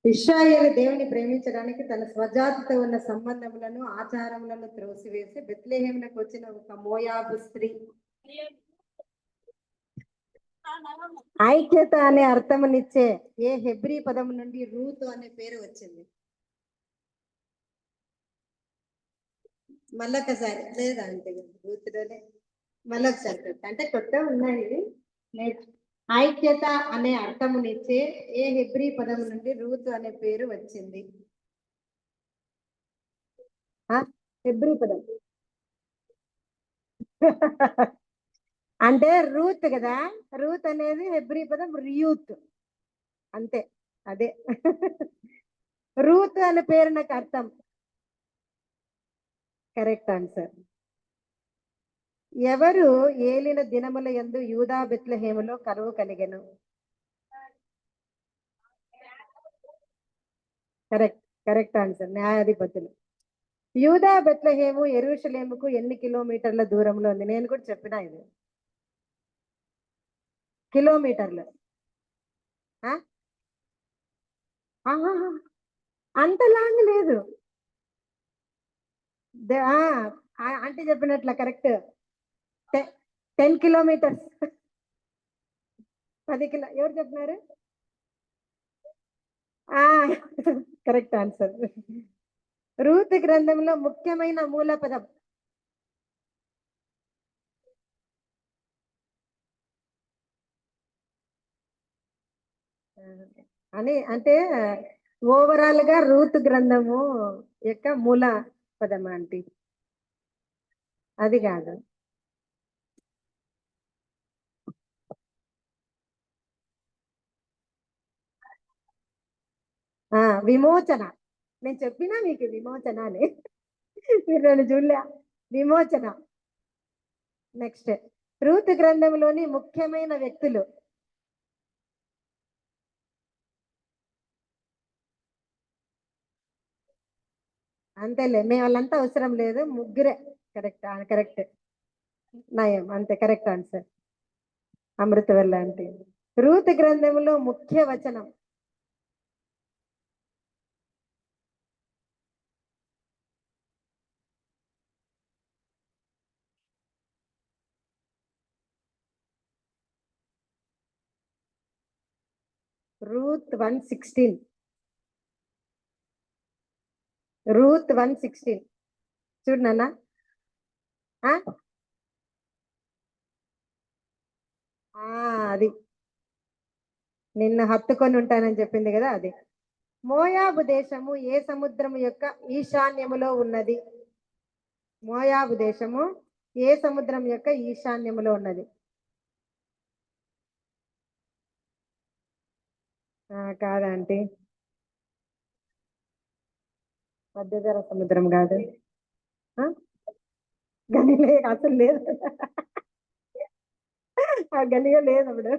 ఇశ్రాయేలు దేవుని ప్రేమించడానికి తన స్వజాతితో ఉన్న సంబంధములను ఆచారములను త్రోసివేసి బెత్లెహేమునకు వచ్చిన ఒక మోయాబు స్త్రీ ఐక్యత అనే అర్థమునిచ్చే ఏ హెబ్రీ పదం నుండి రూత్ అనే పేరు వచ్చింది? మళ్ళొకసారి లేదా అంటే రూత్లోనే మళ్ళొకసారి అంటే కొత్త ఉన్నాయి. ఐక్యత అనే అర్థమునిచ్చే ఏ హెబ్రీ పదం నుండి రూత్ అనే పేరు వచ్చింది? హెబ్రీ పదం అంటే రూత్ కదా, రూత్ అనేది హెబ్రీ పదం రియూత్, అంతే అదే. రూత్ అనే పేరు నాకు అర్థం. Correct answer. ఎవరు ఏలిన దినముల యందు యూదా బెత్లెహేములో కరువు కలిగెను? Correct, correct answer. న్యాయాధిపతులు. యూదా బెత్లెహేము యెరూషలేముకు ఎన్ని కిలోమీటర్ల దూరంలో ఉంది? నేను కూడా చెప్పినా ఇది. కిలోమీటర్లు. అంత లాంగ్ లేదు. అంటే చెప్పినట్ల కరెక్ట్. 10 కిలోమీటర్స్. 10 కిలో. ఎవరు చెప్పినారు? Correct answer. రూత్ గ్రంథంలో ముఖ్యమైన మూల పదం అని అంటే ఓవరాల్ గా రూత్ గ్రంథము యొక్క మూల పదం అంటే అది కాదు. విమోచన. నేను చెప్పినా మీకు విమోచన అని. మీరు నన్ను చూడలే. విమోచన. నెక్స్ట్, రూత్ గ్రంథంలోని ముఖ్యమైన వ్యక్తులు. అంతేలే, మేము వాళ్ళంతా అవసరం లేదు, ముగ్గురే. Correct, correct. నయం, అంతే కరెక్ట్ ఆన్సర్. అమృతవల్ల అంటే రూత్ గ్రంథంలో ముఖ్య వచనం. రూత్ 1:16. రూత్ 1:16 చూడు నాన్న. అది నిన్ను హత్తుకొని ఉంటానని చెప్పింది కదా, అది. మోయాబు దేశము ఏ సముద్రము యొక్క ఈశాన్యములో ఉన్నది? మోయాబు దేశము ఏ సముద్రం యొక్క ఈశాన్యములో ఉన్నది? కాదంటే మధ్యధర సముద్రం కాదు. గనిలే అసలు లేదు. ఆ గనిగా లేదు అప్పుడు.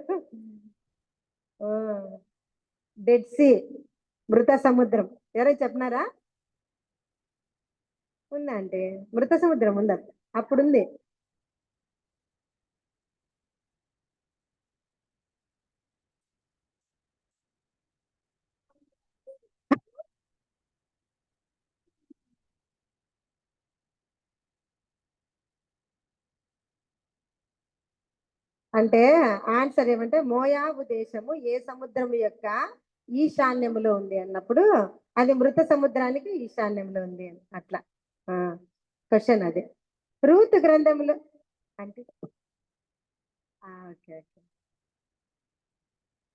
డెడ్ సీ, మృత సముద్రం. ఎవరైనా చెప్పినారా? ఉందా అంటే మృత సముద్రం ఉందా? అప్పుడుంది. అంటే ఆన్సర్ ఏమంటే మోయాబు దేశము ఏ సముద్రం యొక్క ఈశాన్యములో ఉంది అన్నప్పుడు అది మృత సముద్రానికి ఈశాన్యంలో ఉంది అని అట్లా క్వశ్చన్ అది. రూత్ గ్రంథంలో అంటే ఓకే ఓకే,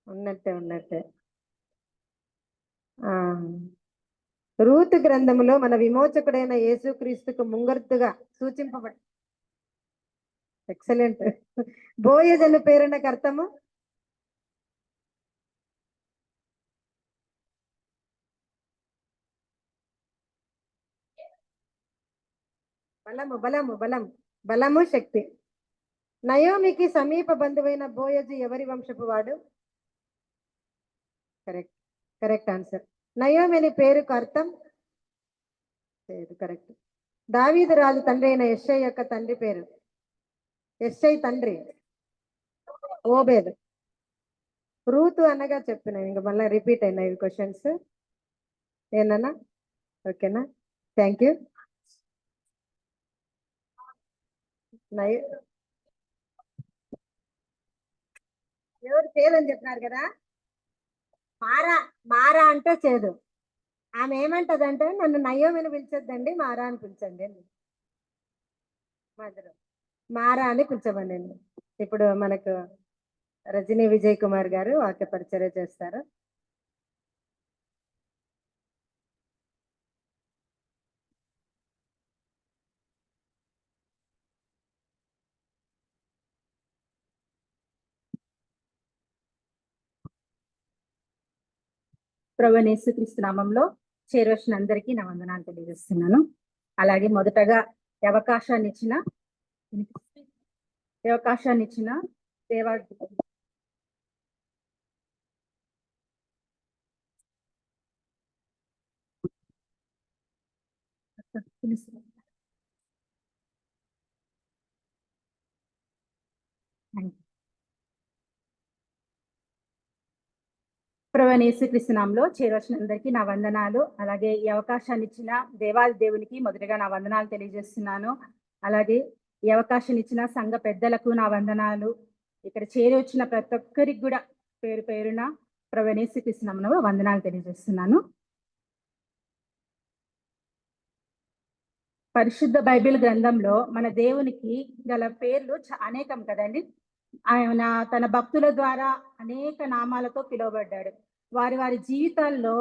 ఉన్నట్టే. రూత్ గ్రంథములో మన విమోచకుడైన యేసుక్రీస్తుకు ముంగర్తుగా సూచింపబడి. ఎక్సలెంట్. బోయజ్ అనే పేరు నాకు అర్థము. బలము బలము బలం బలము శక్తి. నయోమికి సమీప బంధువైన బోయజు ఎవరి వంశపు వాడు? Correct, correct answer. నయోమి అనే పేరుకు అర్థం చేయదు. కరెక్ట్. దావీదు రాజు తండ్రి అయిన యెషై యొక్క తండ్రి పేరు? యెషై తండ్రి ఓబేదు. రూతు అనగా చెప్పిన ఇంక మళ్ళీ రిపీట్ అయినా ఇవి క్వశ్చన్స్ ఏనా? ఓకేనా, థ్యాంక్ యూ. ఎవరు చేదని చెప్పినారు కదా, మారా మారా అంటే చేదు. ఆమె ఏమంటదంటే నన్ను నయోమిని పిలిచొద్దండి, మారా అని పిలిచండి. మధురం మారా అని పిలిచమండి. ఇప్పుడు మనకు రజనీ విజయ్ కుమార్ గారు వాక్య పరిచర్య చేస్తారు. ప్రభువైన యేసుక్రీస్తు నామంలో చేరవచ్చిన అందరికీ నా వందనాలు తెలియజేస్తున్నాను. అలాగే మొదటగా అవకాశాన్ని ఇచ్చిన దేవా ప్రభువైన యేసుక్రీస్తు నామంలో చేరవచ్చిన అందరికీ నా వందనాలు. అలాగే ఈ అవకాశాన్ని ఇచ్చిన దేవాది దేవునికి మొదటగా నా వందనాలు తెలియజేస్తున్నాను. అలాగే ఈ అవకాశాన్ని ఇచ్చిన సంఘ పెద్దలకు నా వందనాలు. ఇక్కడ చేరి వచ్చిన ప్రతి ఒక్కరికి కూడా పేరు పేరున ప్రభువైన యేసుక్రీస్తు నామంలో వందనాలు తెలియజేస్తున్నాను. పరిశుద్ధ బైబిల్ గ్రంథంలో మన దేవునికి గల పేర్లు అనేకం కదండి. ఆయన తన భక్తుల ద్వారా అనేక నామాలతో పిలువబడ్డాడు. వారి వారి జీవితాల్లో,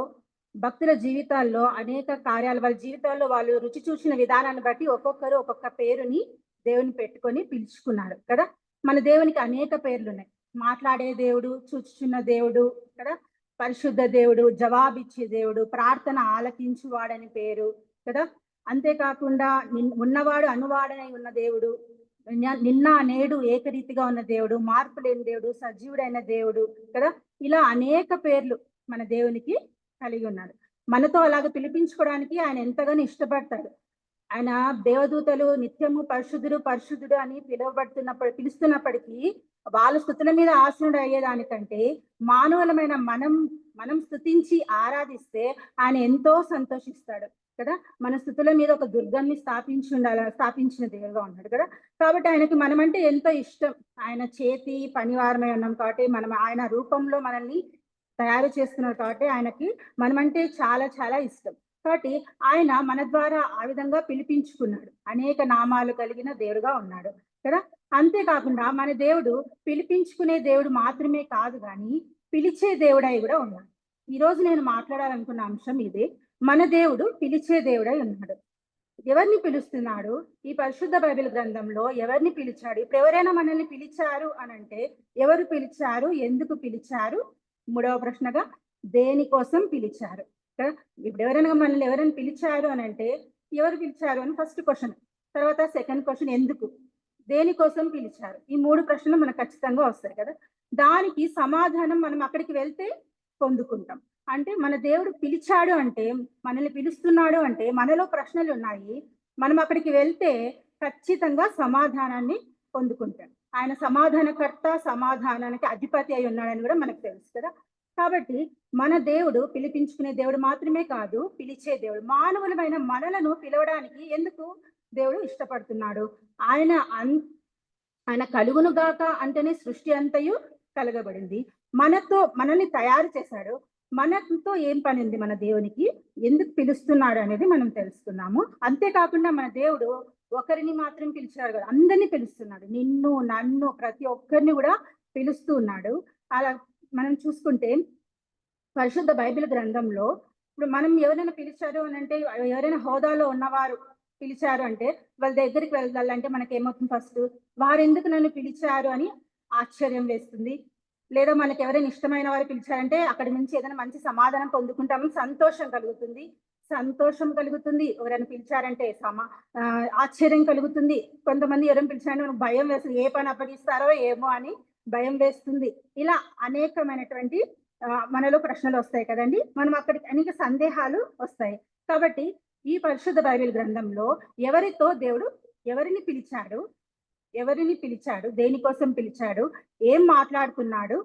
భక్తుల జీవితాల్లో అనేక కార్యాలు, వాళ్ళ జీవితాల్లో వాళ్ళు రుచి చూసిన విధానాన్ని బట్టి ఒక్కొక్కరు ఒక్కొక్క పేరుని దేవుని పెట్టుకొని పిలుచుకున్నారు కదా. మన దేవునికి అనేక పేర్లు ఉన్నాయి. మాట్లాడే దేవుడు, చూచుచున్న దేవుడు కదా, పరిశుద్ధ దేవుడు, జవాబిచ్చే దేవుడు, ప్రార్థన ఆలకించువాడని పేరు కదా. అంతేకాకుండా ఉన్నవాడు అనువాడనై ఉన్న దేవుడు, నిన్న నేడు ఏకరీతిగా ఉన్న దేవుడు, మార్పు లేని దేవుడు, సజీవుడైన దేవుడు కదా. ఇలా అనేక పేర్లు మన దేవునికి కలిగి ఉన్నాడు. మనతో అలాగ పిలిపించుకోవడానికి ఆయన ఎంతగానో ఇష్టపడతాడు. ఆయన దేవదూతలు నిత్యము పరిశుద్ధుడు పరిశుద్ధుడు అని పిలుస్తున్నప్పటికీ వాళ్ళ స్తుతుల మీద ఆసనుడు అయ్యేదానికంటే మానవులమైన మనం స్తుతించి ఆరాధిస్తే ఆయన ఎంతో సంతోషిస్తాడు కదా. మన స్థుతుల మీద ఒక దుర్గాన్ని స్థాపించిన దేవుడుగా ఉన్నాడు కదా. కాబట్టి ఆయనకి మనమంటే ఎంతో ఇష్టం. ఆయన చేతి పనివారమై ఉన్నాం కాబట్టి, మనం ఆయన రూపంలో మనల్ని తయారు చేస్తున్నారు కాబట్టి ఆయనకి మనమంటే చాలా చాలా ఇష్టం. కాబట్టి ఆయన మన ద్వారా ఆ విధంగా పిలిపించుకున్నాడు. అనేక నామాలు కలిగిన దేవుడుగా ఉన్నాడు కదా. అంతేకాకుండా మన దేవుడు పిలిపించుకునే దేవుడు మాత్రమే కాదు, కానీ పిలిచే దేవుడై కూడా ఉన్నాడు. ఈరోజు నేను మాట్లాడాలనుకున్న అంశం ఇదే. మన దేవుడు పిలిచే దేవుడై ఉన్నాడు. ఎవరిని పిలుస్తున్నాడు? ఈ పరిశుద్ధ బైబిల్ గ్రంథంలో ఎవరిని పిలిచాడు? ఇప్పుడు ఎవరైనా మనల్ని పిలిచారు అని అంటే ఎవరు పిలిచారు, ఎందుకు పిలిచారు? మూడవ ప్రశ్నగా దేనికోసం పిలిచారు? ఇప్పుడు ఎవరైనా పిలిచారు అని అంటే ఎవరు పిలిచారు అని ఫస్ట్ క్వశ్చన్. తర్వాత సెకండ్ క్వశ్చన్ ఎందుకు, దేనికోసం పిలిచారు. ఈ మూడు ప్రశ్నలు మనకు ఖచ్చితంగా వస్తాయి కదా. దానికి సమాధానం మనం అక్కడికి వెళ్తే పొందుకుంటాం. అంటే మన దేవుడు పిలిచాడు అంటే, మనల్ని పిలుస్తున్నాడు అంటే మనలో ప్రశ్నలు ఉన్నాయి. మనం అక్కడికి వెళ్తే ఖచ్చితంగా సమాధానాన్ని పొందుకుంటాం. ఆయన సమాధానకర్త, సమాధానానికి అధిపతి అయి ఉన్నాడని కూడా మనకు తెలుసు కదా. కాబట్టి మన దేవుడు పిలిపించుకునే దేవుడు మాత్రమే కాదు, పిలిచే దేవుడు. మానవులమైన మనలను పిలవడానికి ఎందుకు దేవుడు ఇష్టపడుతున్నాడు? ఆయన కలుగును గాక అంటేనే సృష్టి అంతయు కలగబడింది. మనల్ని తయారు చేశాడు. మనతో ఏం పని ఉంది మన దేవునికి, ఎందుకు పిలుస్తున్నాడు అనేది మనం తెలుసుకున్నాము. అంతేకాకుండా మన దేవుడు ఒకరిని మాత్రం పిలిచాడు కదా, అందరినీ పిలుస్తున్నాడు. నిన్ను, నన్ను, ప్రతి ఒక్కరిని కూడా పిలుస్తూ ఉన్నాడు. అలా మనం చూసుకుంటే పరిశుద్ధ బైబిల్ గ్రంథంలో ఇప్పుడు మనం ఎవరైనా పిలిచారు అని అంటే, ఎవరైనా హోదాలో ఉన్నవారు పిలిచారు అంటే వాళ్ళ దగ్గరికి వెళ్ళాలంటే మనకి ఏమవుతుంది? ఫస్ట్ వారు ఎందుకు నన్ను పిలిచారు అని ఆశ్చర్యం వేస్తుంది. లేదా మనకి ఎవరైనా ఇష్టమైన వారు పిలిచారంటే అక్కడి నుంచి ఏదైనా మంచి సమాధానం పొందుకుంటామని సంతోషం కలుగుతుంది. ఎవరైనా పిలిచారంటే ఆశ్చర్యం కలుగుతుంది. కొంతమంది ఎవరైనా పిలిచారంటే మనకు భయం వేస్తుంది, ఏ పని అప్పగిస్తారో ఏమో అని భయం వేస్తుంది. ఇలా అనేకమైనటువంటి మనలో ప్రశ్నలు వస్తాయి కదండి. మనం అక్కడికి అనేక సందేహాలు వస్తాయి. కాబట్టి ఈ పరిశుద్ధ బైబిల్ గ్రంథంలో ఎవరితో దేవుడు ఎవరిని పిలిచాడు, దేనికోసం పిలిచాడు, ఏం మాట్లాడుతున్నాడు,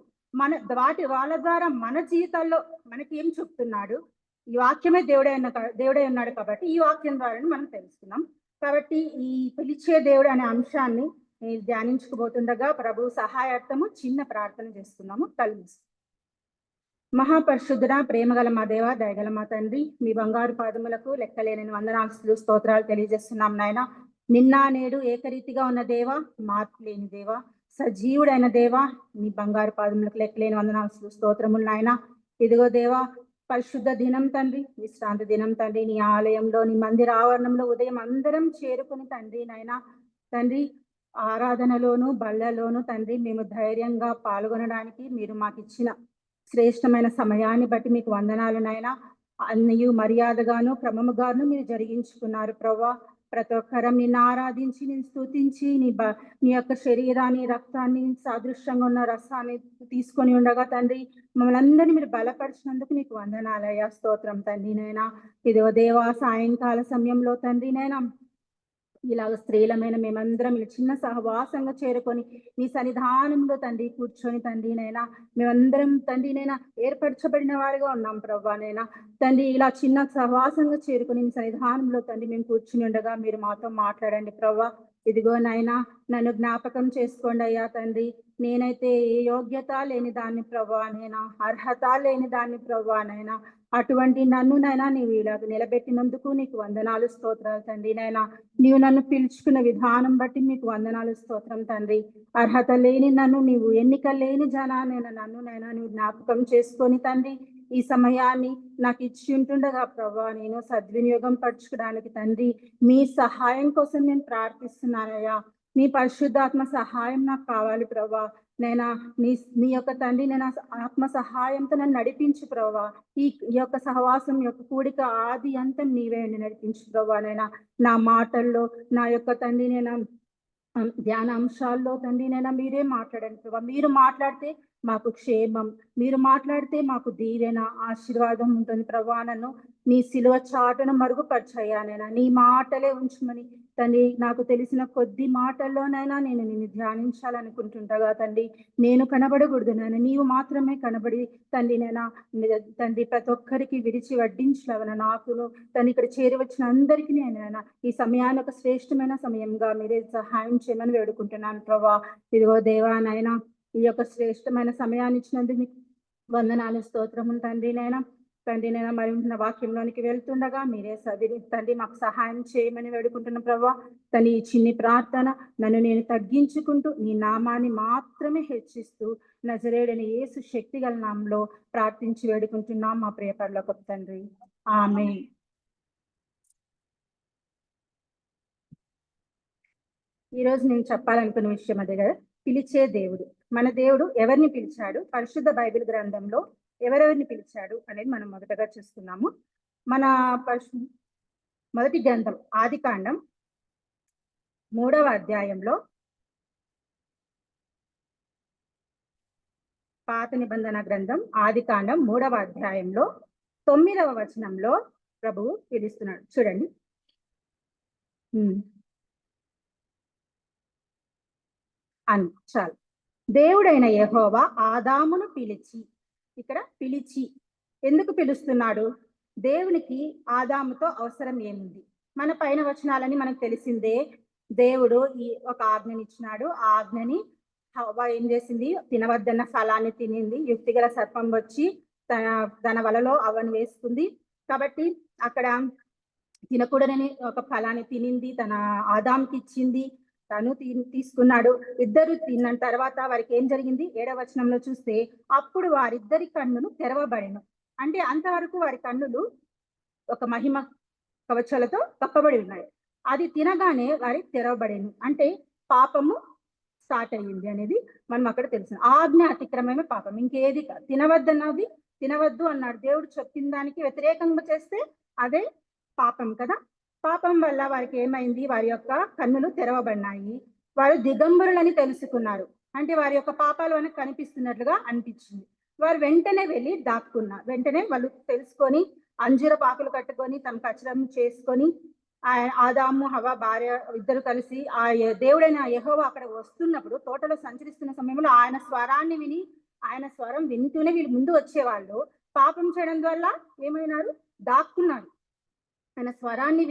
వాళ్ళ ద్వారా మన జీవితాల్లో మనకి ఏం చెప్తున్నాడు, ఈ వాక్యమే దేవుడై ఉన్నాడు కాబట్టి ఈ వాక్యం ద్వారా మనం తెలుసుకున్నాం. కాబట్టి ఈ పిలిచే దేవుడు అనే అంశాన్ని ధ్యానించుకోబోతుండగా ప్రభు సహాయార్థము చిన్న ప్రార్థన చేస్తున్నాము. కలిసి మహాపరిశుద్ధుడ, ప్రేమగల మా దేవ, దయగల మా తండ్రి, మీ బంగారు పాదములకు లెక్కలేని వందనాలు స్తోత్రాలు తెలియజేస్తున్నాం నాయన. నిన్న నేడు ఏకరీతిగా ఉన్న దేవ, మార్పు లేని దేవ, సజీవుడైన దేవ, మీ బంగారు పాదములకు లెక్కలేని వందనాలు స్తోత్రములు నాయన. ఇదిగో దేవ, పరిశుద్ధ దినం తండ్రి, విశ్రాంతి దినం తండ్రి, నీ ఆలయంలో, నీ మందిర ఆవరణంలో ఉదయం అందరం చేరుకుని తండ్రి నాయన, తండ్రి ఆరాధనలోను బళ్ళలోను తండ్రి మేము ధైర్యంగా పాల్గొనడానికి మీరు మాకు ఇచ్చిన శ్రేష్టమైన సమయాన్ని బట్టి మీకు వందనాలు నాయన. అన్నయు మర్యాదగాను క్రమముగాను మీరు జరిగించుకున్నారు ప్రభా. ప్రతి ఒక్కరం నిన్ను ఆరాధించి, నిన్ను స్తుతించి, నీ యొక్క శరీరాన్ని, రక్తాన్ని, సాదృశ్యంగా ఉన్న రసాన్ని తీసుకొని ఉండగా తండ్రి మమ్మల్ని అందరినీ మీరు బలపరిచినందుకు నీకు వందనాలయ్యా. స్తోత్రం తండ్రి నైనా. ఇదో దేవా, సాయంకాల సమయంలో తండ్రి నైనా ఇలాగ స్త్రీలమైన మేమందరం ఇలా చిన్న సహవాసంగా చేరుకొని నీ సన్నిధానంలో తండ్రి కూర్చొని తండ్రి నైనా మేమందరం తండ్రి నైనా ఏర్పరచబడిన వారిగా ఉన్నాం ప్రభా నైనా. తండ్రి ఇలా చిన్న సహవాసంగా చేరుకొని నీ సన్నిధానంలో తండ్రి మేము కూర్చుని ఉండగా మీరు మాతో మాట్లాడండి ప్రభా. ఇదిగో నైనా నన్ను జ్ఞాపకం చేసుకోండి అయ్యా తండ్రి. నేనైతే ఏ యోగ్యత లేని దాన్ని ప్రభా నైనా, అర్హత లేని దాన్ని ప్రభా నైనా, అటువంటి నన్ను నైనా నీవు ఇలా నిలబెట్టినందుకు నీకు వందనాలు స్తోత్రాలు తండ్రి నైనా. నీవు నన్ను పిలుచుకున్న విధానం బట్టి మీకు వందనాలు స్తోత్రం తండ్రి. అర్హత లేని నన్ను, నీవు ఎన్నిక లేని జనానైనా నన్ను నైనా నీవు జ్ఞాపకం చేసుకొని తండ్రి ఈ సమయాన్ని నాకు ఇచ్చి ఉంటుండగా ప్రభా నేను సద్వినియోగం పరచుకోవడానికి తండ్రి మీ సహాయం కోసం నేను ప్రార్థిస్తున్నానయ్యా. మీ పరిశుద్ధాత్మ సహాయం నాకు కావాలి ప్రభా నైనా. నీ యొక్క తండ్రి నేను ఆత్మ సహాయంతో నన్ను నడిపించు ప్రభా. ఈ యొక్క సహవాసం యొక్క కూడిక ఆది అంతం నీవే నడిపించు ప్రభా నైనా. నా మాటల్లో, నా యొక్క తండ్రి నేను ధ్యాన అంశాల్లో తండ్రి నైనా మీరే మాట్లాడండి ప్రభా. మీరు మాట్లాడితే మాకు క్షేమం, మీరు మాట్లాడితే మాకు దీవెన, ఆశీర్వాదం ఉంటుంది ప్రభా. నన్ను నీ సిలువ చాటును మరుగుపరచయ్యానైనా నీ మాటలే ఉంచమని తండ్రి నాకు తెలిసిన కొద్ది మాటల్లోనైనా నేను నిన్ను ధ్యానించాలనుకుంటుండగా తండ్రి నేను కనబడకూడదు నాయన, నీవు మాత్రమే కనబడి తండ్రి నైనా తండ్రి ప్రతి ఒక్కరికి విడిచి వడ్డించలవన నాకును తండ్రి ఇక్కడ చేరి వచ్చిన అందరికీ నేను ఈ సమయాన్ని ఒక శ్రేష్టమైన సమయంగా మీరే సహాయం చేయమని వేడుకుంటున్నాను ప్రభా. ఇదిగో దేవా నైనా ఈ యొక్క శ్రేష్టమైన సమయాన్ని ఇచ్చినందుకు మీకు వందనాలు స్తోత్రములు తండ్రి నైనా. తండ్రి నైనా మరి ఉంటున్న వాక్యంలోనికి వెళ్తుండగా మీరే తండ్రి మాకు సహాయం చేయమని వేడుకుంటున్న ప్రభా. తన ఈ చిన్ని ప్రార్థన నన్ను నేను తగ్గించుకుంటూ నీ నామాన్ని మాత్రమే హెచ్చిస్తూ నజరేయుడైన యేసు శక్తి గల నామంలో ప్రార్థించి వేడుకుంటున్నాం మా ప్రియ పరలోకపు తండ్రి. ఆమేన్. ఈరోజు నేను చెప్పాలనుకున్న విషయం అదే కదా, పిలిచే దేవుడు. మన దేవుడు ఎవరిని పిలిచాడు, పరిశుద్ధ బైబిల్ గ్రంథంలో ఎవరెవరిని పిలిచాడు అనేది మనం మొదటగా చూస్తున్నాము. మన మొదటి గ్రంథం ఆదికాండం 3వ అధ్యాయంలో, పాత నిబంధన గ్రంథం ఆదికాండం 3వ అధ్యాయంలో 9వ వచనంలో ప్రభువు పిలుస్తున్నాడు. చూడండి. చాలు. దేవుడైన యెహోవా ఆదామును పిలిచి, ఇక్కడ పిలిచి ఎందుకు పిలుస్తున్నాడు? దేవునికి ఆదాముతో అవసరం ఏముంది? మన పైన వచనాలని మనకు తెలిసిందే. దేవుడు ఒక ఆజ్ఞని ఇచ్చినాడు. ఆ ఆజ్ఞని హవ్వ ఏం చేసింది? తినవద్దన్న ఫలాన్ని తినింది. యుక్తిగల సర్పం వచ్చి తన వలలో అవను వేసుకుంది. కాబట్టి అక్కడ తినకూడదని ఒక ఫలాన్ని తినింది, తన ఆదాంకి ఇచ్చింది, తను తీసుకున్నాడు. ఇద్దరు తిన్న తర్వాత వారికి ఏం జరిగింది? 7వ వచనంలో చూస్తే అప్పుడు వారిద్దరి కన్నులు తెరవబడెను. అంటే అంతవరకు వారి కన్నులు ఒక మహిమ కవచాలతో కప్పబడి ఉన్నాయి. అది తినగానే వారి తెరవబడేను. అంటే పాపము స్టార్ట్ అయ్యింది అనేది మనం అక్కడ తెలుసు. ఆజ్ఞ అతిక్రమమే పాపం, ఇంకేది కాదు. తినవద్దన్నది తినవద్దు అన్నాడు. దేవుడు చెప్పిన దానికి వ్యతిరేకంగా చేస్తే అదే పాపం కదా. పాపం వల్ల వారికి ఏమైంది? వారి యొక్క కన్నులు తెరవబడినాయి. వారు దిగంబరులని తెలుసుకున్నారు. అంటే వారి యొక్క పాపాలు అని కనిపిస్తున్నట్లుగా అనిపించింది. వారు వెంటనే వెళ్ళి దాక్కున్నారు. వెంటనే వాళ్ళు తెలుసుకొని అంజూరపు ఆకులు కట్టుకొని తన కచ్చరం చేసుకొని ఆదాము హవ్వ భార్య ఇద్దరు కలిసి దేవుడైన యెహోవా అక్కడ వస్తున్నప్పుడు తోటలో సంచరిస్తున్న సమయంలో ఆయన స్వరాన్ని విని ఆయన స్వరం వింటూనే వీళ్ళు ముందు వచ్చేవాళ్ళు పాపం చేయడం వల్ల ఏమైనారు, దాక్కున్నారు. ఆయన స్వరాన్ని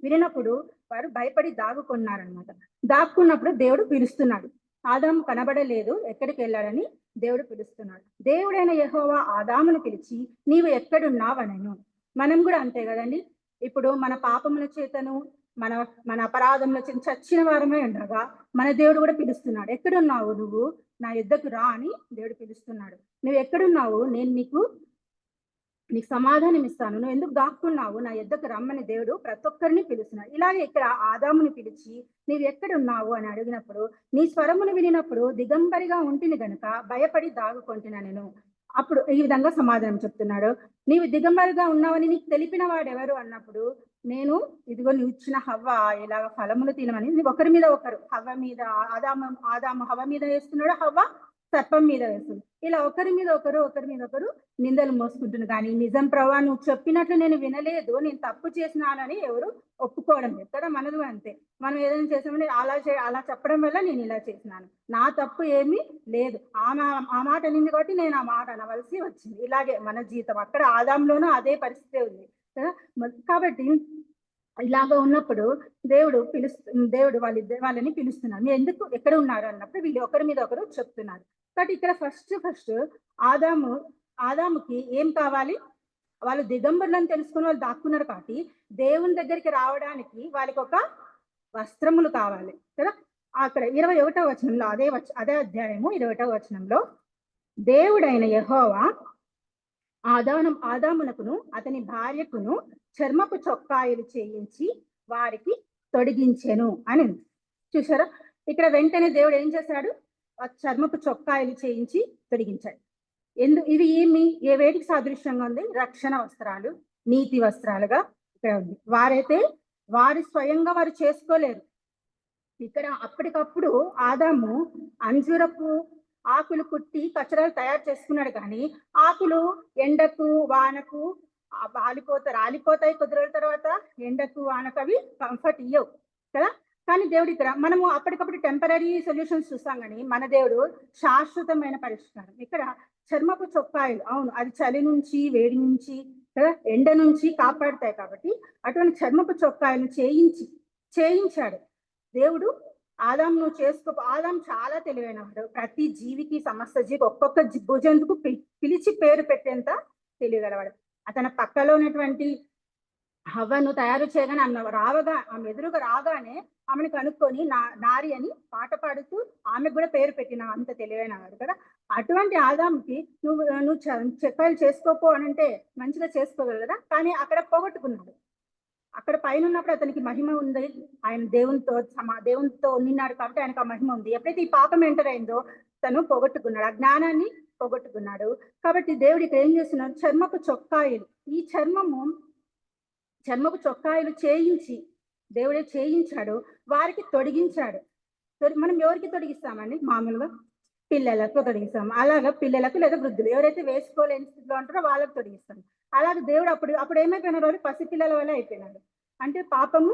వినినప్పుడు వారు భయపడి దాగుకున్నారనమాట. దాక్కున్నప్పుడు దేవుడు పిలుస్తున్నాడు. ఆదాము కనబడలేదు, ఎక్కడికి వెళ్ళాడని దేవుడు పిలుస్తున్నాడు. దేవుడైన యెహోవా ఆదామును పిలిచి నీవు ఎక్కడున్నావనను. మనం కూడా అంతే కదండి. ఇప్పుడు మన పాపముల చేతను మన మన అపరాధముల చేత చచ్చిన వారమే ఉండగా మన దేవుడు కూడా పిలుస్తున్నాడు. ఎక్కడున్నావు నువ్వు, నా యుద్ధకు రా అని దేవుడు పిలుస్తున్నాడు. నువ్వు ఎక్కడున్నావు, నేను నీకు సమాధానం ఇస్తాను, నువ్వు ఎందుకు దాక్కున్నావు, నా యుద్ధకు రమ్మని దేవుడు ప్రతి ఒక్కరిని పిలుస్తున్నాడు. ఇలాగే ఇక్కడ ఆదాముని పిలిచి నీవు ఎక్కడున్నావు అని అడిగినప్పుడు నీ స్వరమును వినినప్పుడు దిగంబరిగా ఉంటిని గనుక భయపడి దాగుకొంటినా నేను. అప్పుడు ఈ విధంగా సమాధానం చెప్తున్నాడు. నీవు దిగంబరిగా ఉన్నావని నీకు తెలిపిన వాడెవరు అన్నప్పుడు నేను ఇదిగో నువ్వు ఇచ్చిన హవ్వ ఇలాగ ఫలములు తినమని ఒకరి మీద ఒకరు, హవ్వ మీద ఆదాము హవ్వ మీద వేస్తున్నాడు, హవ్వ సర్పం మీద వేస్తుంది. ఇలా ఒకరి మీద ఒకరు నిందలు మోసుకుంటున్నారు. కానీ నిజం ప్రభా నువ్వు చెప్పినట్లు నేను వినలేదు, నేను తప్పు చేసినానని ఎవరు ఒప్పుకోవడం లేదు కదా. మనది అంతే, మనం ఏదైనా చేసామని అలా చెప్పడం వల్ల నేను ఇలా చేసినాను, నా తప్పు ఏమీ లేదు, ఆ మాట నింది కాబట్టి నేను ఆ మాట అనవలసి వచ్చింది. ఇలాగే మన జీవితం అక్కడ ఆదాంలోనూ అదే పరిస్థితి ఉంది కదా. కాబట్టి ఇలాగ ఉన్నప్పుడు దేవుడు వాళ్ళని పిలుస్తున్నారు. మీరు ఎందుకు ఎక్కడ ఉన్నారు అన్నప్పుడు వీళ్ళు ఒకరి మీద ఒకరు చెప్తున్నారు. కాబట్టి ఇక్కడ ఫస్ట్ ఆదాముకి ఏం కావాలి, వాళ్ళు దిగంబరులను తెలుసుకుని వాళ్ళు దాక్కున్నారు కాబట్టి దేవుని దగ్గరికి రావడానికి వాళ్ళకి ఒక వస్త్రములు కావాలి కదా. అక్కడ 21వ వచనంలో అదే అధ్యాయము 21వ వచనంలో దేవుడైన యెహోవా ఆదామునకును అతని భార్యకును చర్మపు చొక్కాయలు చేయించి వారికి తొడిగించెను అని చూసారా. ఇక్కడ వెంటనే దేవుడు ఏం చేశాడు, చర్మపు చొక్కాయలు చేయించి తొడిగించాడు. ఇవి ఏ వేటికి సాదృశ్యంగా ఉంది, రక్షణ వస్త్రాలు, నీతి వస్త్రాలుగా ఇక్కడ ఉంది. వారు స్వయంగా వారు చేసుకోలేరు. ఇక్కడ అప్పటికప్పుడు ఆదాము అంజూరపు ఆకులు కుట్టి కచ్చరాలు తయారు చేసుకున్నాడు. కానీ ఆకులు ఎండకు వానకు రాలిపోతాయి, కొద్ది రోజుల తర్వాత ఎండకు వానకు అవి కంఫర్ట్ ఇవ్వవు కదా. కానీ దేవుడు ఇక్కడ మనము అప్పటికప్పుడు టెంపరీ సొల్యూషన్స్ చూస్తాం, కానీ మన దేవుడు శాశ్వతమైన పరిష్కారం. ఇక్కడ చర్మపు చొక్కాయలు, అవును అది చలి నుంచి వేడి నుంచి కదా ఎండ నుంచి కాపాడుతాయి కాబట్టి అటువంటి చర్మపు చొక్కాయలు చేయించాడు దేవుడు. ఆదాం చాలా తెలివైనవాడు. ప్రతి జీవికి సమస్త జీవికి ఒక్కొక్క భుజంతుకు పిలిచి పేరు పెట్టేంత తెలియగలవాడు. అతని పక్కలో ఉన్నటువంటి హవ్వను తయారు చేయగానే ఆమె ఎదురుగా రాగానే ఆమెను కనుక్కొని నారి అని పాట పాడుతూ ఆమెకు కూడా పేరు పెట్టిన అంత తెలివైన వాడు కదా. అటువంటి ఆదాముకి నువ్వు చెక్కాయలు చేసుకోపో అనంటే మంచిగా చేసుకోగలరు కదా. కానీ అక్కడ పోగొట్టుకున్నాడు. అక్కడ పైన ఉన్నప్పుడు అతనికి మహిమ ఉంది, ఆయన దేవునితో ఉన్నాడు కాబట్టి ఆయనకు ఆ మహిమ ఉంది. ఎప్పుడైతే ఈ పాపం ఎంటర్ అయిందో తను పోగొట్టుకున్నాడు, ఆ జ్ఞానాన్ని పోగొట్టుకున్నాడు. కాబట్టి దేవుడు ఇక్కడ ఏం చేస్తున్నాడు, చర్మపు చొక్కాయలు, ఈ చర్మపు చొక్కాయలు దేవుడే చేయించాడు, వారికి తొడిగించాడు. మనం ఎవరికి తొడిగిస్తామండి, మామూలుగా పిల్లలకు తొడిగిస్తాం. అలాగా పిల్లలకు లేదా వృద్ధులు ఎవరైతే వేసుకోలేని స్థితిలో ఉంటారో వాళ్ళకు తొడిగిస్తాం. అలాగే దేవుడు అప్పుడు ఏమైపోయినారు, వాళ్ళు పసిపిల్లల వల్ల అయిపోయినాడు. అంటే పాపం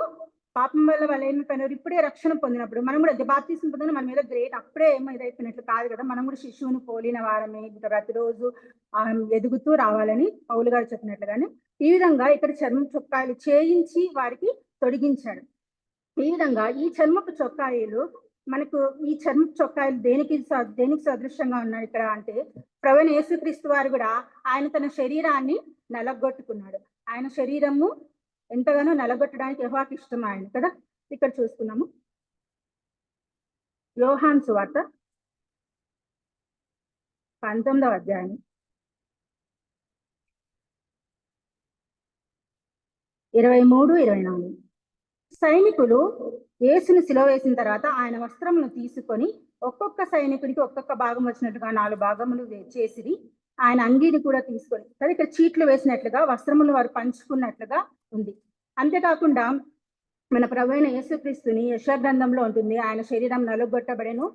వల్ల వాళ్ళు ఏమైపోయినారు. ఇప్పుడే రక్షణ పొందినప్పుడు మనం కూడా బాప్తిసం పొందిన మన మీద గ్రేట్, అప్పుడే ఏమో ఇదైపోయినట్లు కాదు కదా. మనం కూడా శిశువుని పోలిన వారమే, ప్రతిరోజు ఎదుగుతూ రావాలని పౌలు గారు చెప్పినట్లుగానే ఈ విధంగా ఇక్కడ చర్మం చొక్కాయలు చేయించి వారికి తొడిగించాడు. ఈ విధంగా ఈ చర్మపు చొక్కాయలు దేనికి సదృశ్యంగా ఉన్నాయి ఇక్కడ అంటే ప్రభువైన యేసుక్రీస్తు వారు కూడా ఆయన తన శరీరాన్ని నలగొట్టుకున్నాడు. ఆయన శరీరము ఎంతగానో నలగొట్టడానికి యెహోవాకి ఇష్టం ఆయన కదా. ఇక్కడ చూసుకున్నాము యోహాను సువార్త 19వ అధ్యాయం 23-24. సైనికులు యేసుని సిలువ వేసిన తర్వాత ఆయన వస్త్రమును తీసుకొని ఒక్కొక్క సైనికుడికి ఒక్కొక్క భాగం వచ్చినట్టుగా 4 భాగములు చేసిరి. ఆయన అంగీని కూడా తీసుకొని కదా ఇక్కడ చీట్లు వేసినట్లుగా వస్త్రములు వారు పంచుకున్నట్లుగా ఉంది. అంతేకాకుండా మన ప్రభువైన యేసుక్రీస్తుని యెషయా గ్రంథంలో ఉంటుంది, ఆయన శరీరం నలుగొట్టబడెను,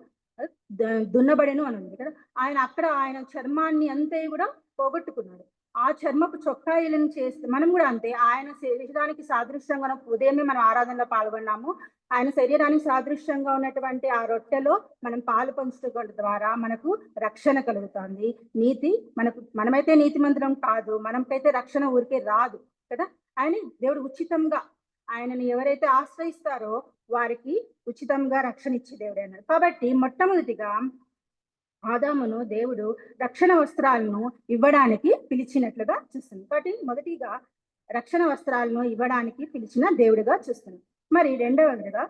దున్నబడెను అని ఉంది కదా. ఆయన చర్మాన్ని అంతే కూడా పోగొట్టుకున్నాడు. ఆ చర్మపు చొక్కాయిలను చేస్తే మనం కూడా అంతే. ఆయన శరీరానికి సాదృశ్యంగా ఉదయమే మనం ఆరాధనలో పాల్గొన్నాము. ఆయన శరీరానికి సాదృశ్యంగా ఉన్నటువంటి ఆ రొట్టెలో మనం పాలు పంచుకోవడం ద్వారా మనకు రక్షణ కలుగుతుంది. మనమైతే నీతిమంతులం కాదు, మనకైతే రక్షణ ఊరికే రాదు కదా. ఆయన దేవుడు ఉచితంగా ఆయనని ఎవరైతే ఆశ్రయిస్తారో వారికి ఉచితంగా రక్షణ ఇచ్చే దేవుడు అన్నాడు. కాబట్టి మొట్టమొదటిగా ఆదామును దేవుడు రక్షణ వస్త్రాలను ఇవ్వడానికి పిలిచినట్లుగా చూస్తుంది. కాబట్టి మొదటిగా రక్షణ వస్త్రాలను ఇవ్వడానికి పిలిచిన దేవుడిగా చూస్తుంది. మరి రెండవదిగా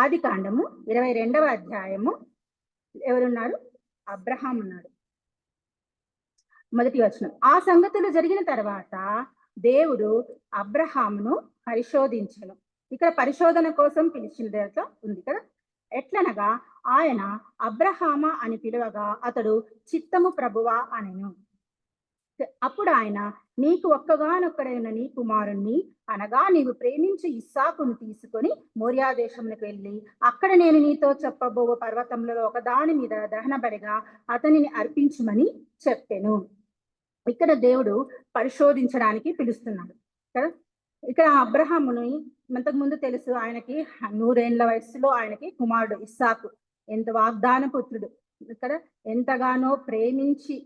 ఆది కాండము 22వ అధ్యాయము ఎవరున్నారు? అబ్రహాం ఉన్నాడు. మొదటి వచనం, ఆ సంగతులు జరిగిన తర్వాత దేవుడు అబ్రహామును పరిశోధించెను. ఇక్కడ పరిశోధన కోసం పిలిచిన ఉంది కదా. ఎట్లనగా ఆయన అబ్రహామా అని పిలువగా అతడు చిత్తము ప్రభువా అనెను. అప్పుడు ఆయన, నీకు ఒక్కగానొక్కడైన నీ కుమారుణ్ణి అనగా నీవు ప్రేమించి ఇస్సాకును తీసుకొని మోరియా దేశమునకు వెళ్ళి అక్కడ నేను నీతో చెప్పబో పర్వతములలో ఒకదాని మీద దహన బలిగా అతనిని అర్పించుమని చెప్పెను. ఇక్కడ దేవుడు పరిశోధించడానికి పిలుస్తున్నాడు కదా. ఇక్కడ అబ్రహాముని ఇంతకుముందు తెలుసు, ఆయనకి 100 ఏళ్ల వయసులో ఆయనకి కుమారుడు ఇస్సాకు. ఎంత వాగ్దాన పుత్రుడు ఇక్కడ, ఎంతగానో ప్రేమించి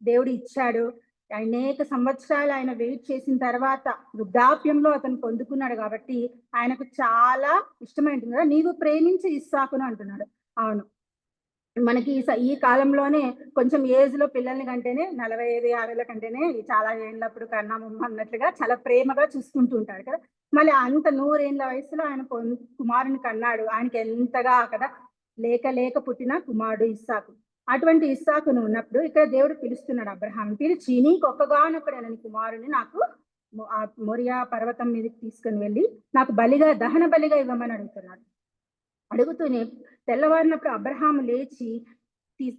దేవుడు ఇచ్చాడు. అనేక సంవత్సరాలు ఆయన వెయిట్ చేసిన తర్వాత వృద్ధాప్యంలో అతను పొందుకున్నాడు కాబట్టి ఆయనకు చాలా ఇష్టమైంటుంది కదా. నీవు ప్రేమించి ఇస్సాకును అంటున్నాడు. అవును, మనకి ఈ కాలంలోనే కొంచెం ఏజ్ లో పిల్లల్ని కంటేనే 45-50 కంటేనే చాలా ఏళ్ళప్పుడు కన్నామమ్మ అన్నట్లుగా చాలా ప్రేమగా చూసుకుంటూ ఉంటాడు కదా. మళ్ళీ అంత 100 ఏళ్ళ వయసులో ఆయన కుమారుని కన్నాడు. ఆయనకి ఎంతగా కదా లేక లేక పుట్టిన కుమారుడు ఇస్సాకు. అటువంటి ఇస్సాకును ఉన్నప్పుడు ఇక్కడ దేవుడు పిలుస్తున్నాడు అబ్రహాం, పిలిచి నీకు ఒక్కగానొక్కడైన కుమారుని నాకు ఆ మోరియా పర్వతం మీదకి తీసుకుని వెళ్ళి నాకు బలిగా దహన బలిగా ఇవ్వమని అడుగుతున్నాడు. అడుగుతూనే తెల్లవారినప్పుడు అబ్రహాము లేచి